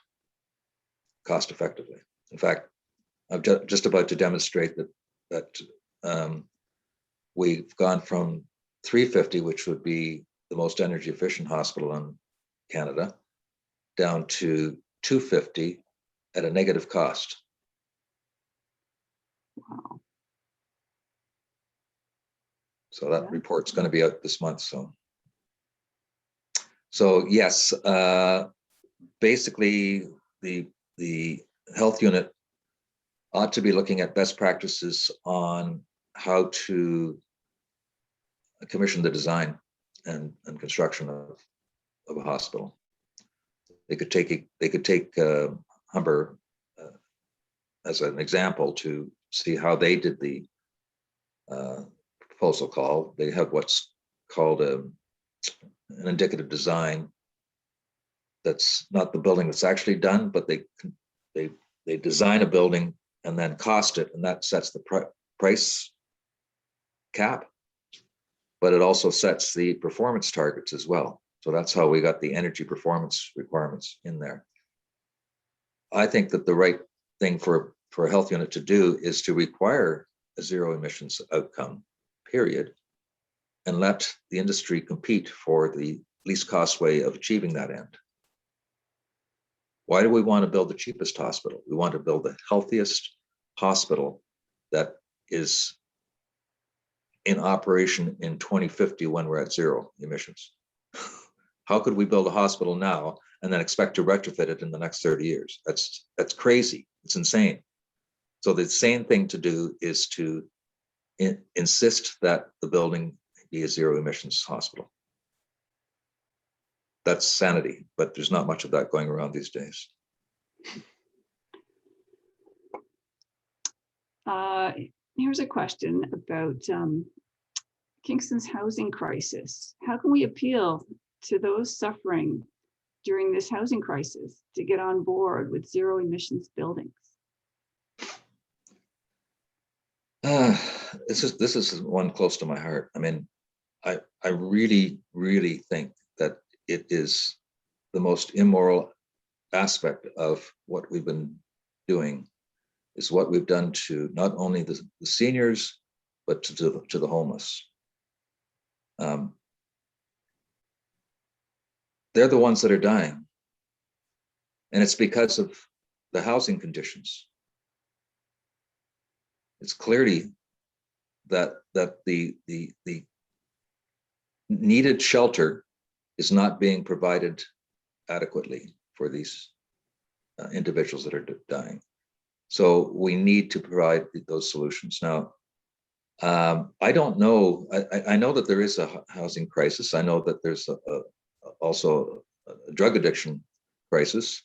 cost effectively. In fact, I'm just about to demonstrate that we've gone from 350, which would be the most energy efficient hospital in Canada, down to 250 at a negative cost. Wow. So that report's going to be out this month. So yes, basically the health unit ought to be looking at best practices on how to commission the design and construction of a hospital. They could take Humber as an example to see how they did the proposal call. They have what's called an indicative design. That's not the building that's actually done, but they design a building and then cost it, and that sets the price cap, but it also sets the performance targets as well. So that's how we got the energy performance requirements in there. I think that the right thing for a health unit to do is to require a zero emissions outcome, period, and let the industry compete for the least cost way of achieving that end. Why do we want to build the cheapest hospital? We want to build the healthiest hospital that is in operation in 2050 when we're at zero emissions. How could we build a hospital now and then expect to retrofit it in the next 30 years? That's crazy. It's insane. So the sane thing to do is to insist that the building be a zero emissions hospital. That's sanity, but there's not much of that going around these days. Here's a question about Kingston's housing crisis. How can we appeal to those suffering during this housing crisis to get on board with zero emissions buildings? This is one close to my heart. I mean, I really, really think that it is the most immoral aspect of what we've been doing, is what we've done to not only the seniors, but to the homeless. They're the ones that are dying. And it's because of the housing conditions. It's clearly that the needed shelter is not being provided adequately for these individuals that are dying. So we need to provide those solutions. Now, I don't know, I know that there is a housing crisis. I know that there's also a drug addiction crisis.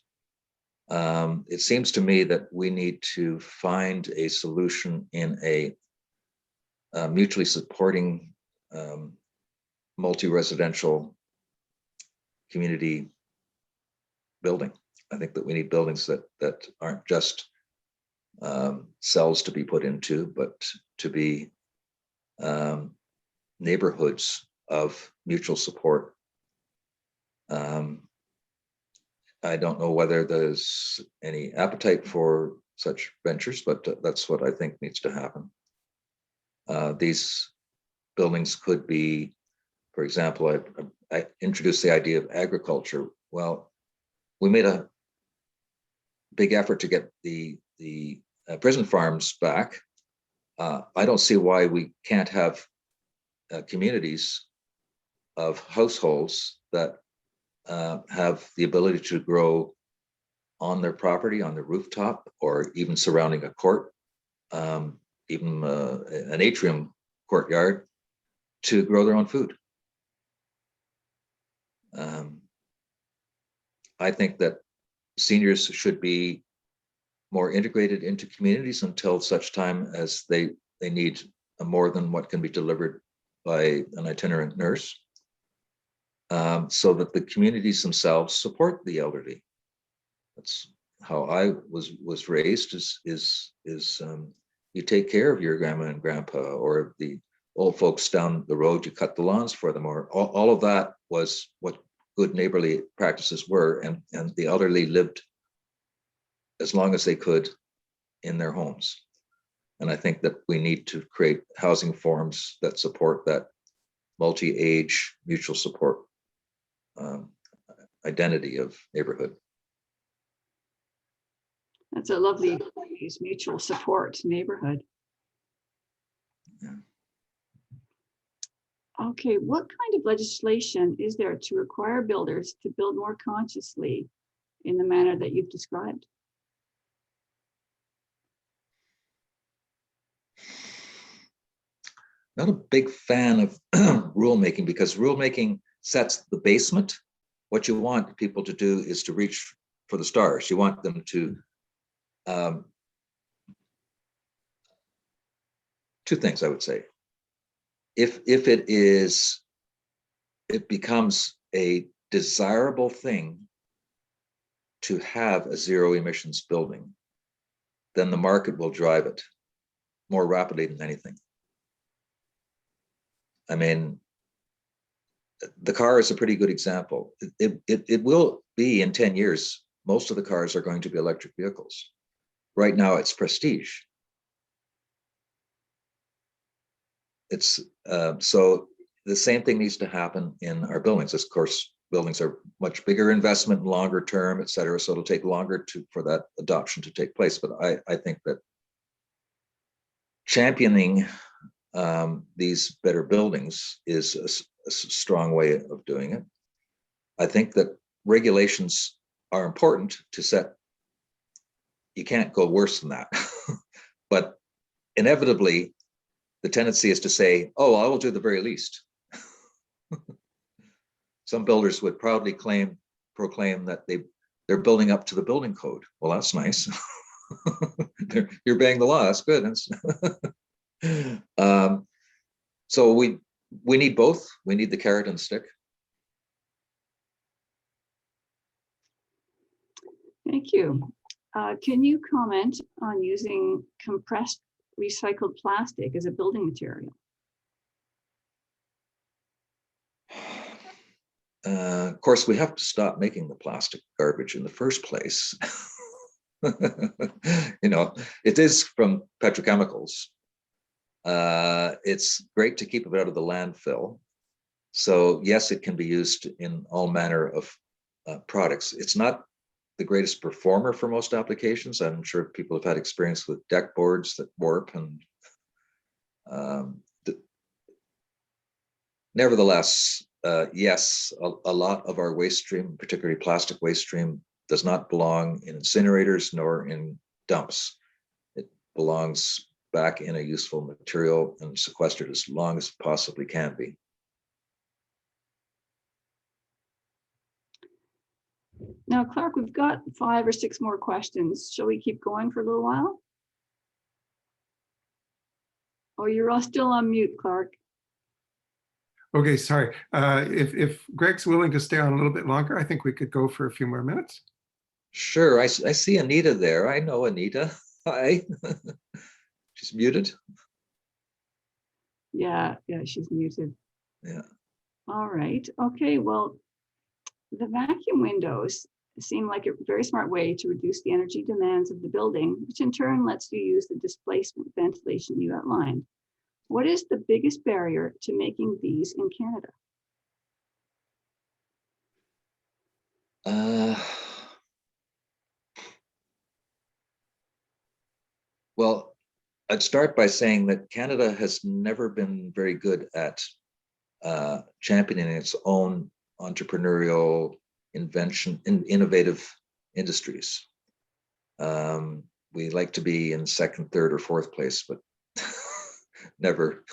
It seems to me that we need to find a solution in a mutually supporting multi-residential community building. I think that we need buildings that aren't just cells to be put into, but to be neighborhoods of mutual support. I don't know whether there's any appetite for such ventures, but that's what I think needs to happen. These buildings could be, for example, I introduced the idea of agriculture. Well, we made a big effort to get the prison farms back. I don't see why we can't have communities of households that have the ability to grow on their property, on the rooftop, or even surrounding a court, even an atrium courtyard, to grow their own food. I think that seniors should be more integrated into communities until such time as they need more than what can be delivered by an itinerant nurse, so that the communities themselves support the elderly. That's how I was raised. Is you take care of your grandma and grandpa, or the old folks down the road, you cut the lawns for them, or all of that was what good neighborly practices were, and the elderly lived as long as they could in their homes. And I think that we need to create housing forms that support that multi-age mutual support identity of neighborhood. That's a lovely phrase, mutual support neighborhood. Yeah. Okay, what kind of legislation is there to require builders to build more consciously in the manner that you've described? Not a big fan of rulemaking, because rulemaking sets the basement. What you want people to do is to reach for the stars. You want them to, two things I would say. If it becomes a desirable thing to have a zero emissions building, then the market will drive it more rapidly than anything. I mean, the car is a pretty good example. It will be in 10 years, most of the cars are going to be electric vehicles. Right now it's prestige. It's so the same thing needs to happen in our buildings. Of course, buildings are much bigger investment, longer term, et cetera. So it'll take longer for that adoption to take place. But I think that championing these better buildings is a strong way of doing it. I think that regulations are important to set. You can't go worse than that. But inevitably, the tendency is to say, oh, I will do the very least. Some builders would proudly proclaim that they're building up to the building code. Well, that's nice. You're obeying the law. That's good. So we need both. We need the carrot and stick. Thank you. Can you comment on using compressed recycled plastic as a building material? Of course, we have to stop making the plastic garbage in the first place. You know, it is from petrochemicals. It's great to keep it out of the landfill. So yes, it can be used in all manner of products. It's not the greatest performer for most applications. I'm sure people have had experience with deck boards that warp, and nevertheless, yes, a lot of our waste stream, particularly plastic waste stream, does not belong in incinerators nor in dumps. It belongs back in a useful material and sequestered as long as it possibly can be. Now, Clark, we've got 5 or 6 more questions. Shall we keep going for a little while? Oh, you're all still on mute, Clark. Okay, sorry. If Greg's willing to stay on a little bit longer, I think we could go for a few more minutes. Sure, I see Anita there. I know Anita. Hi. She's muted. Yeah, she's muted. Yeah. All right. Okay, well, the vacuum windows seem like a very smart way to reduce the energy demands of the building, which in turn lets you use the displacement ventilation you outlined. What is the biggest barrier to making these in Canada? Well, I'd start by saying that Canada has never been very good at championing its own entrepreneurial innovative industries. We like to be in second, third, or fourth place, but never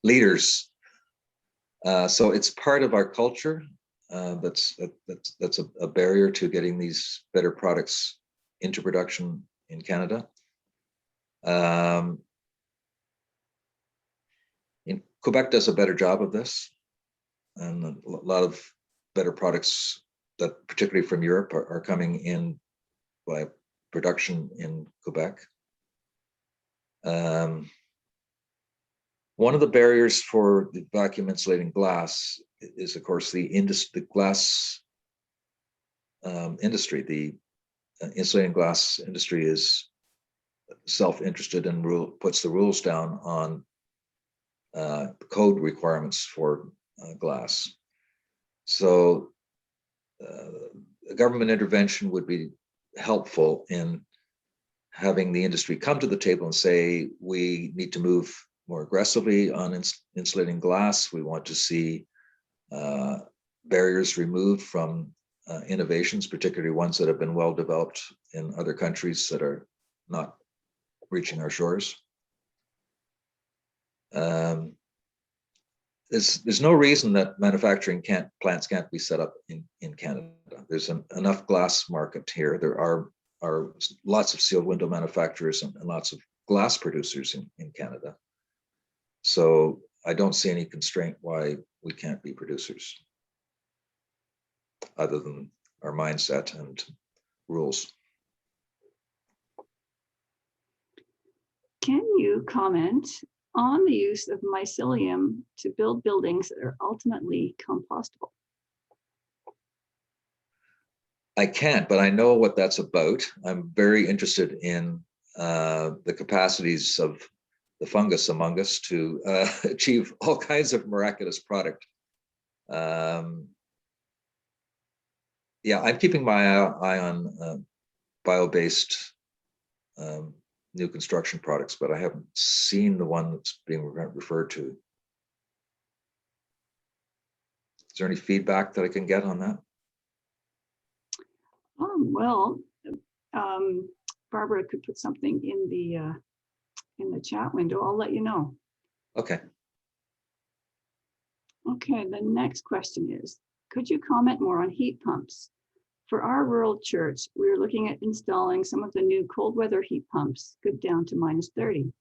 leaders. So it's part of our culture. That's a barrier to getting these better products into production in Canada. In Quebec does a better job of this, and a lot of better products that, particularly from Europe, are coming in by production in Quebec. One of the barriers for the vacuum insulating glass is, of course, the glass industry. The insulating glass industry is self-interested and puts the rules down on code requirements for glass. So government intervention would be helpful in having the industry come to the table and say, we need to move more aggressively on insulating glass. We want to see barriers removed from innovations, particularly ones that have been well developed in other countries that are not reaching our shores. There's no reason that manufacturing plants can't be set up in Canada. There's enough glass market here. There are lots of sealed window manufacturers and lots of glass producers in Canada. So I don't see any constraint why we can't be producers, other than our mindset and rules. Can you comment on the use of mycelium to build buildings that are ultimately compostable? I can't, but I know what that's about. I'm very interested in the capacities of the fungus among us to achieve all kinds of miraculous product. Yeah, I'm keeping my eye on bio-based new construction products, but I haven't seen the one that's being referred to. Is there any feedback that I can get on that? Well, Barbara could put something in the chat window. I'll let you know. Okay. Okay, the next question is, could you comment more on heat pumps? For our rural church, we are looking at installing some of the new cold weather heat pumps, good down to -30,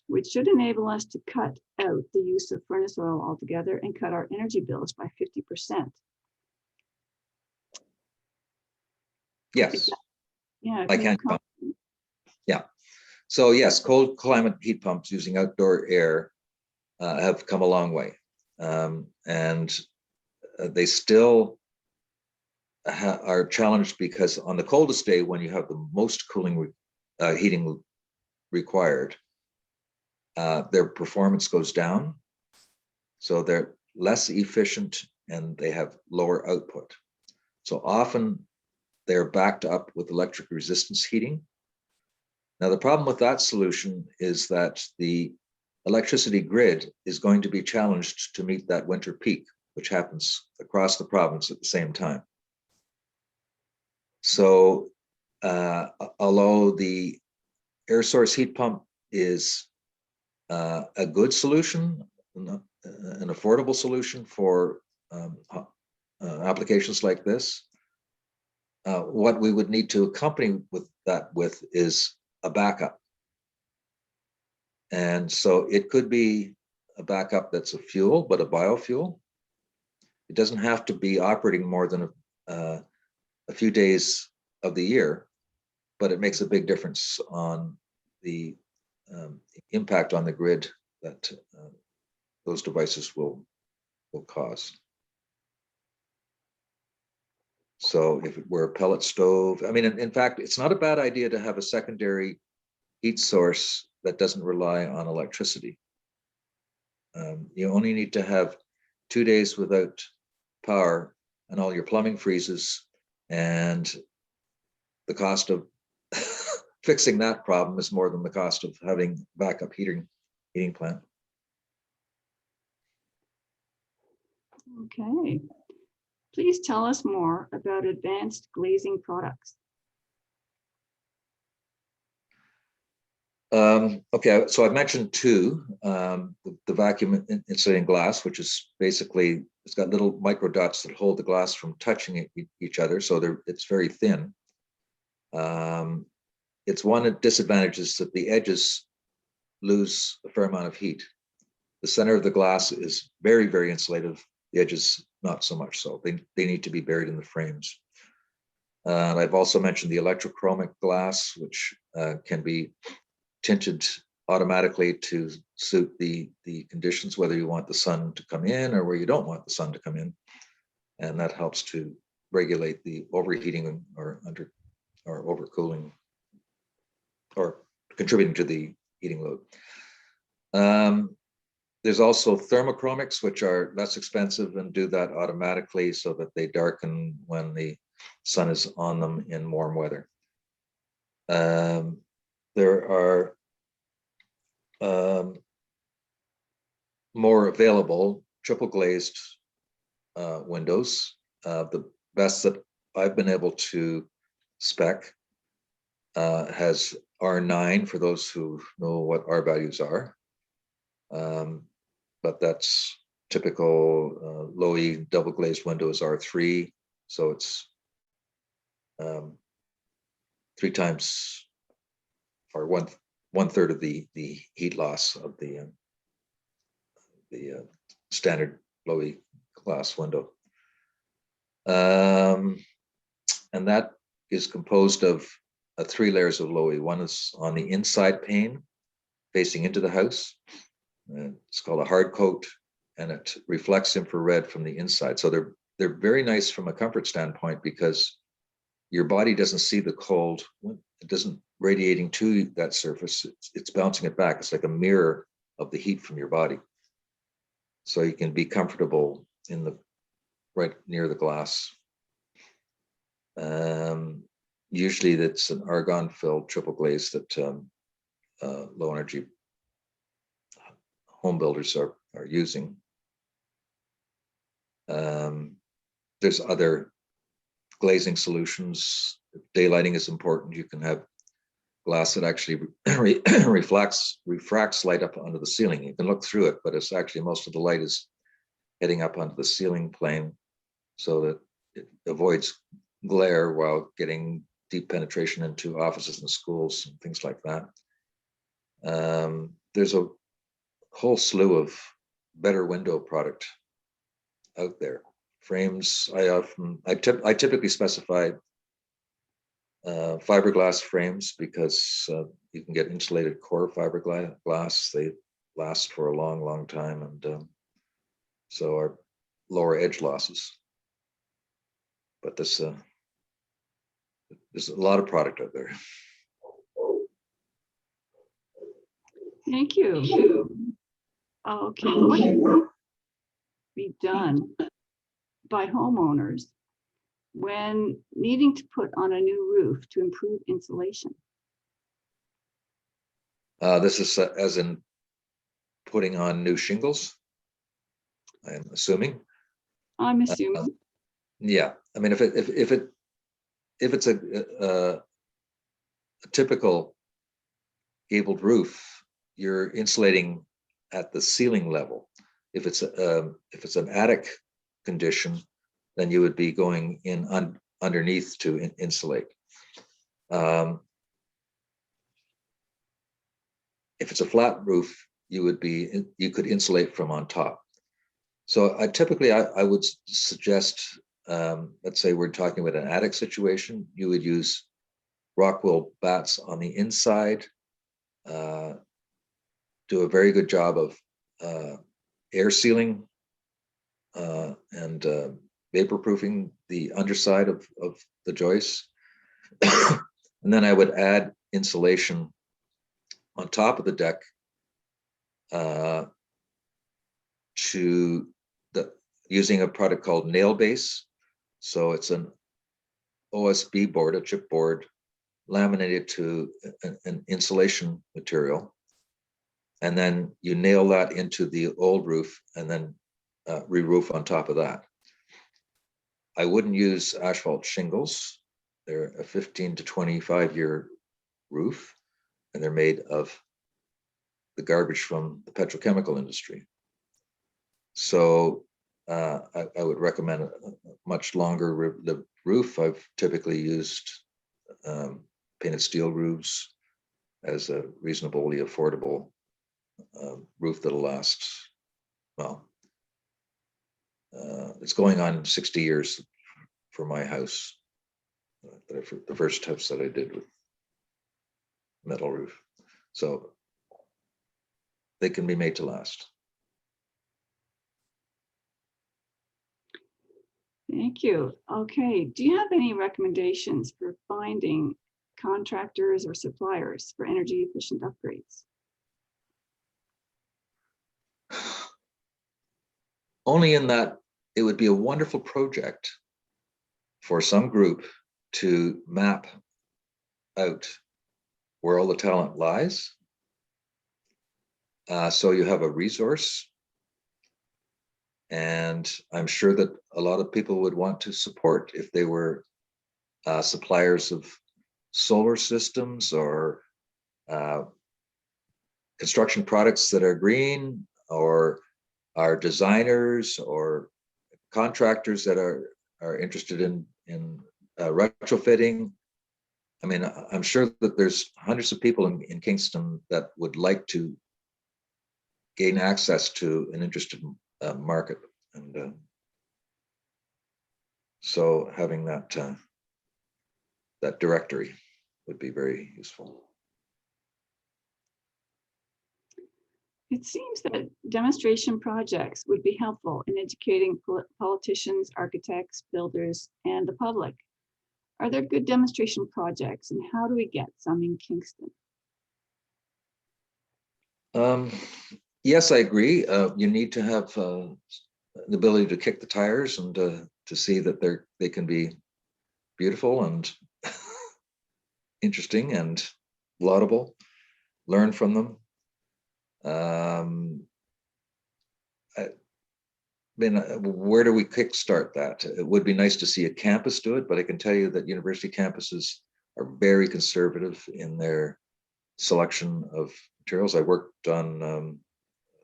which should enable us to cut out the use of furnace oil altogether and cut our energy bills by 50%. Yes. Yeah, I can. Yeah. So yes, cold climate heat pumps using outdoor air have come a long way, and they still are challenged because on the coldest day, when you have the most heating required, their performance goes down, so they're less efficient and they have lower output. So often they're backed up with electric resistance heating. Now, the problem with that solution is that the electricity grid is going to be challenged to meet that winter peak, which happens across the province at the same time. So although the air source heat pump is a good solution, an affordable solution for applications like this, what we would need to accompany that is a backup. And so it could be a backup that's a fuel, but a biofuel. It doesn't have to be operating more than a few days of the year, but it makes a big difference on the impact on the grid that those devices will cause. So if it were a pellet stove, I mean, in fact, it's not a bad idea to have a secondary heat source that doesn't rely on electricity. You only need to have 2 days without power and all your plumbing freezes, and the cost of fixing that problem is more than the cost of having backup heating plant. Okay. Please tell us more about advanced glazing products. Okay, so I've mentioned two. The vacuum insulating glass, which is basically, it's got little micro dots that hold the glass from touching each other, so it's very thin. Its one disadvantage is that the edges lose a fair amount of heat. The center of the glass is very, very insulative. The edges, not so much so. They need to be buried in the frames. I've also mentioned the electrochromic glass, which can be tinted automatically to suit the conditions, whether you want the sun to come in or where you don't want the sun to come in. And that helps to regulate the overheating or overcooling, or contributing to the heating load. There's also thermochromics, which are less expensive and do that automatically so that they darken when the sun is on them in warm weather. There are more available triple glazed windows. The best that I've been able to spec has R9 for those who know what R values are. But that's typical. Low E double glazed windows R3, so it's 3 times or one third of the heat loss of the standard low E glass window. And that is composed of 3 layers of low E. One is on the inside pane facing into the house. It's called a hard coat, and it reflects infrared from the inside. So they're very nice from a comfort standpoint because your body doesn't see the cold. It doesn't radiating to that surface. It's bouncing it back. It's like a mirror of the heat from your body. So you can be comfortable in the right near the glass. Usually that's an argon filled triple glaze that low energy home builders are using. There's other glazing solutions. If daylighting is important, you can have glass that actually refracts light up onto the ceiling. You can look through it, but it's actually most of the light is heading up onto the ceiling plane so that it avoids glare while getting deep penetration into offices and schools and things like that. There's a whole slew of better window product out there. Frames, I typically specify fiberglass frames because you can get insulated core fiberglass. They last for a long, long time, and so are lower edge losses. But there's a lot of product out there. Thank you. Okay, what can be done by homeowners when needing to put on a new roof to improve insulation? This is as in putting on new shingles, I'm assuming. I'm assuming. Yeah, I mean, if it's a typical gabled roof, you're insulating at the ceiling level. If it's an attic condition, then you would be going in underneath to insulate. If it's a flat roof, you could insulate from on top. So I would suggest let's say we're talking about an attic situation, you would use rock wool bats on the inside, do a very good job of air sealing and vapor proofing the underside of the joists. And then I would add insulation on top of the deck using a product called nail base. So it's an OSB board, a chipboard, laminated to an insulation material. And then you nail that into the old roof and then re-roof on top of that. I wouldn't use asphalt shingles. They're a 15 to 25 year roof, and they're made of the garbage from the petrochemical industry. So I would recommend a much longer lived roof. I've typically used painted steel roofs as a reasonably affordable roof that'll last, well, it's going on 60 years for my house. The first house that I did with metal roof. So they can be made to last. Thank you. Okay, do you have any recommendations for finding contractors or suppliers for energy efficient upgrades? Only in that it would be a wonderful project for some group to map out where all the talent lies. So you have a resource. And I'm sure that a lot of people would want to support if they were suppliers of solar systems or construction products that are green, or are designers or contractors that are interested in retrofitting. I mean, I'm sure that there's hundreds of people in Kingston that would like to gain access to an interested market, and so having that that directory would be very useful. It seems that demonstration projects would be helpful in educating politicians, architects, builders, and the public. Are there good demonstration projects, and how do we get some in Kingston? Yes, I agree. You need to have the ability to kick the tires and to see that they can be beautiful and interesting and laudable. Learn from them. I mean, where do we kickstart that? It would be nice to see a campus do it, but I can tell you that university campuses are very conservative in their selection of materials. I worked on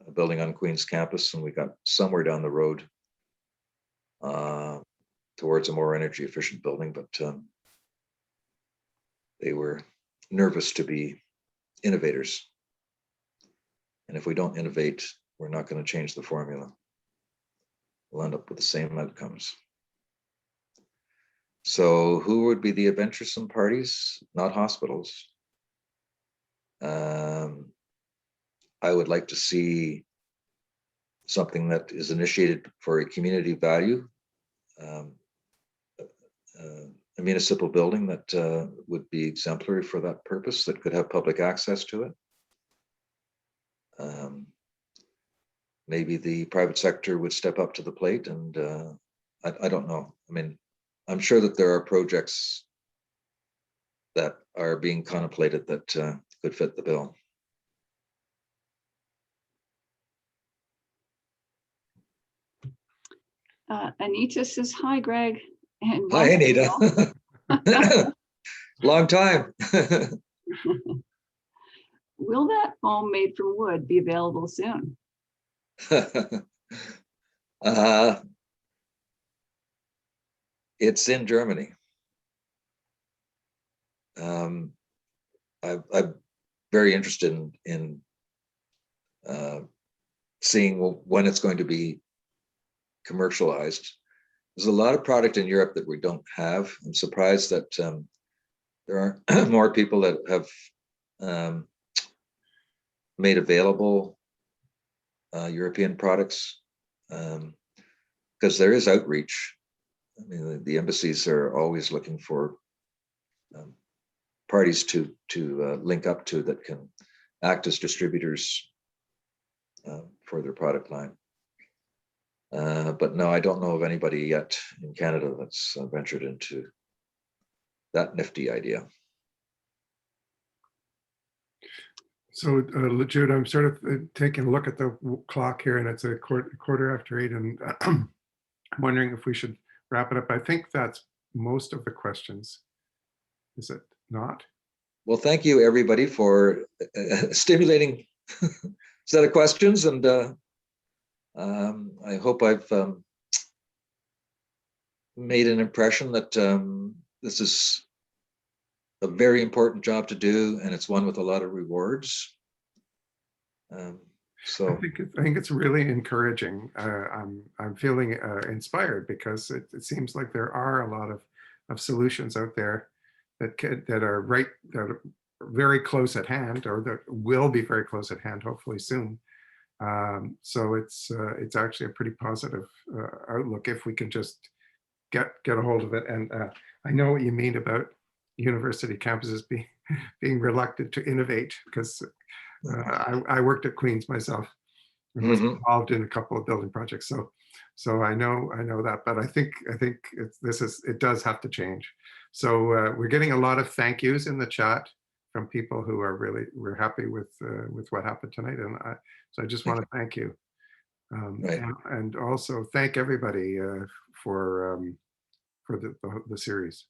a building on Queen's campus, and we got somewhere down the road towards a more energy efficient building, but they were nervous to be innovators. And if we don't innovate, we're not going to change the formula. We'll end up with the same outcomes. So who would be the adventuresome parties? Not hospitals. I would like to see something that is initiated for a community value, a municipal building that would be exemplary for that purpose, that could have public access to it. Maybe the private sector would step up to the plate, and I don't know. I mean, I'm sure that there are projects that are being contemplated that could fit the bill. Anita says, hi, Greg. And Hi, Anita. Long time. Will that foam made from wood be available soon? It's in Germany. I'm very interested in seeing when it's going to be commercialized. there's a lot of product in Europe that we don't have. I'm surprised that there aren't more people that have made available European products, because there is outreach. I mean, the embassies are always looking for parties to link up to that can act as distributors for their product line. But no, I don't know of anybody yet in Canada that's ventured into that nifty idea. So, Jude, I'm sort of taking a look at the clock here, and it's a quarter after 8, and I'm wondering if we should wrap it up. I think that's most of the questions. Is it not? Well, thank you, everybody, for a stimulating set of questions, and I hope I've made an impression that this is a very important job to do, and it's one with a lot of rewards. So I think it's really encouraging. I'm feeling inspired, because it seems like there are a lot of solutions out there that are very close at hand, or that will be very close at hand, hopefully soon. So it's actually a pretty positive outlook if we can just get a hold of it. And I know what you mean about university campuses being reluctant to innovate, because I worked at Queen's myself and was involved in a couple of building projects. So I know that, but I think it does have to change. So we're getting a lot of thank yous in the chat from people who we're happy with what happened tonight, and so I just want to thank you, Right. and also thank everybody for the series.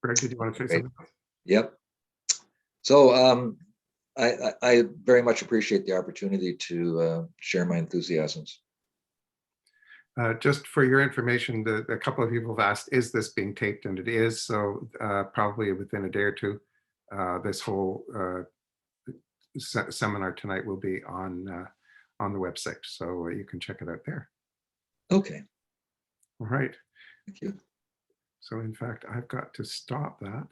Greg, did you want to say Great. something? Yep. So I very much appreciate the opportunity to share my enthusiasms. Just for your information, a couple of people have asked, is this being taped? And it is. So probably within a day or two, this whole seminar tonight will be on the website. So you can check it out there. Okay. All right. Thank you. So in fact, I've got to stop that.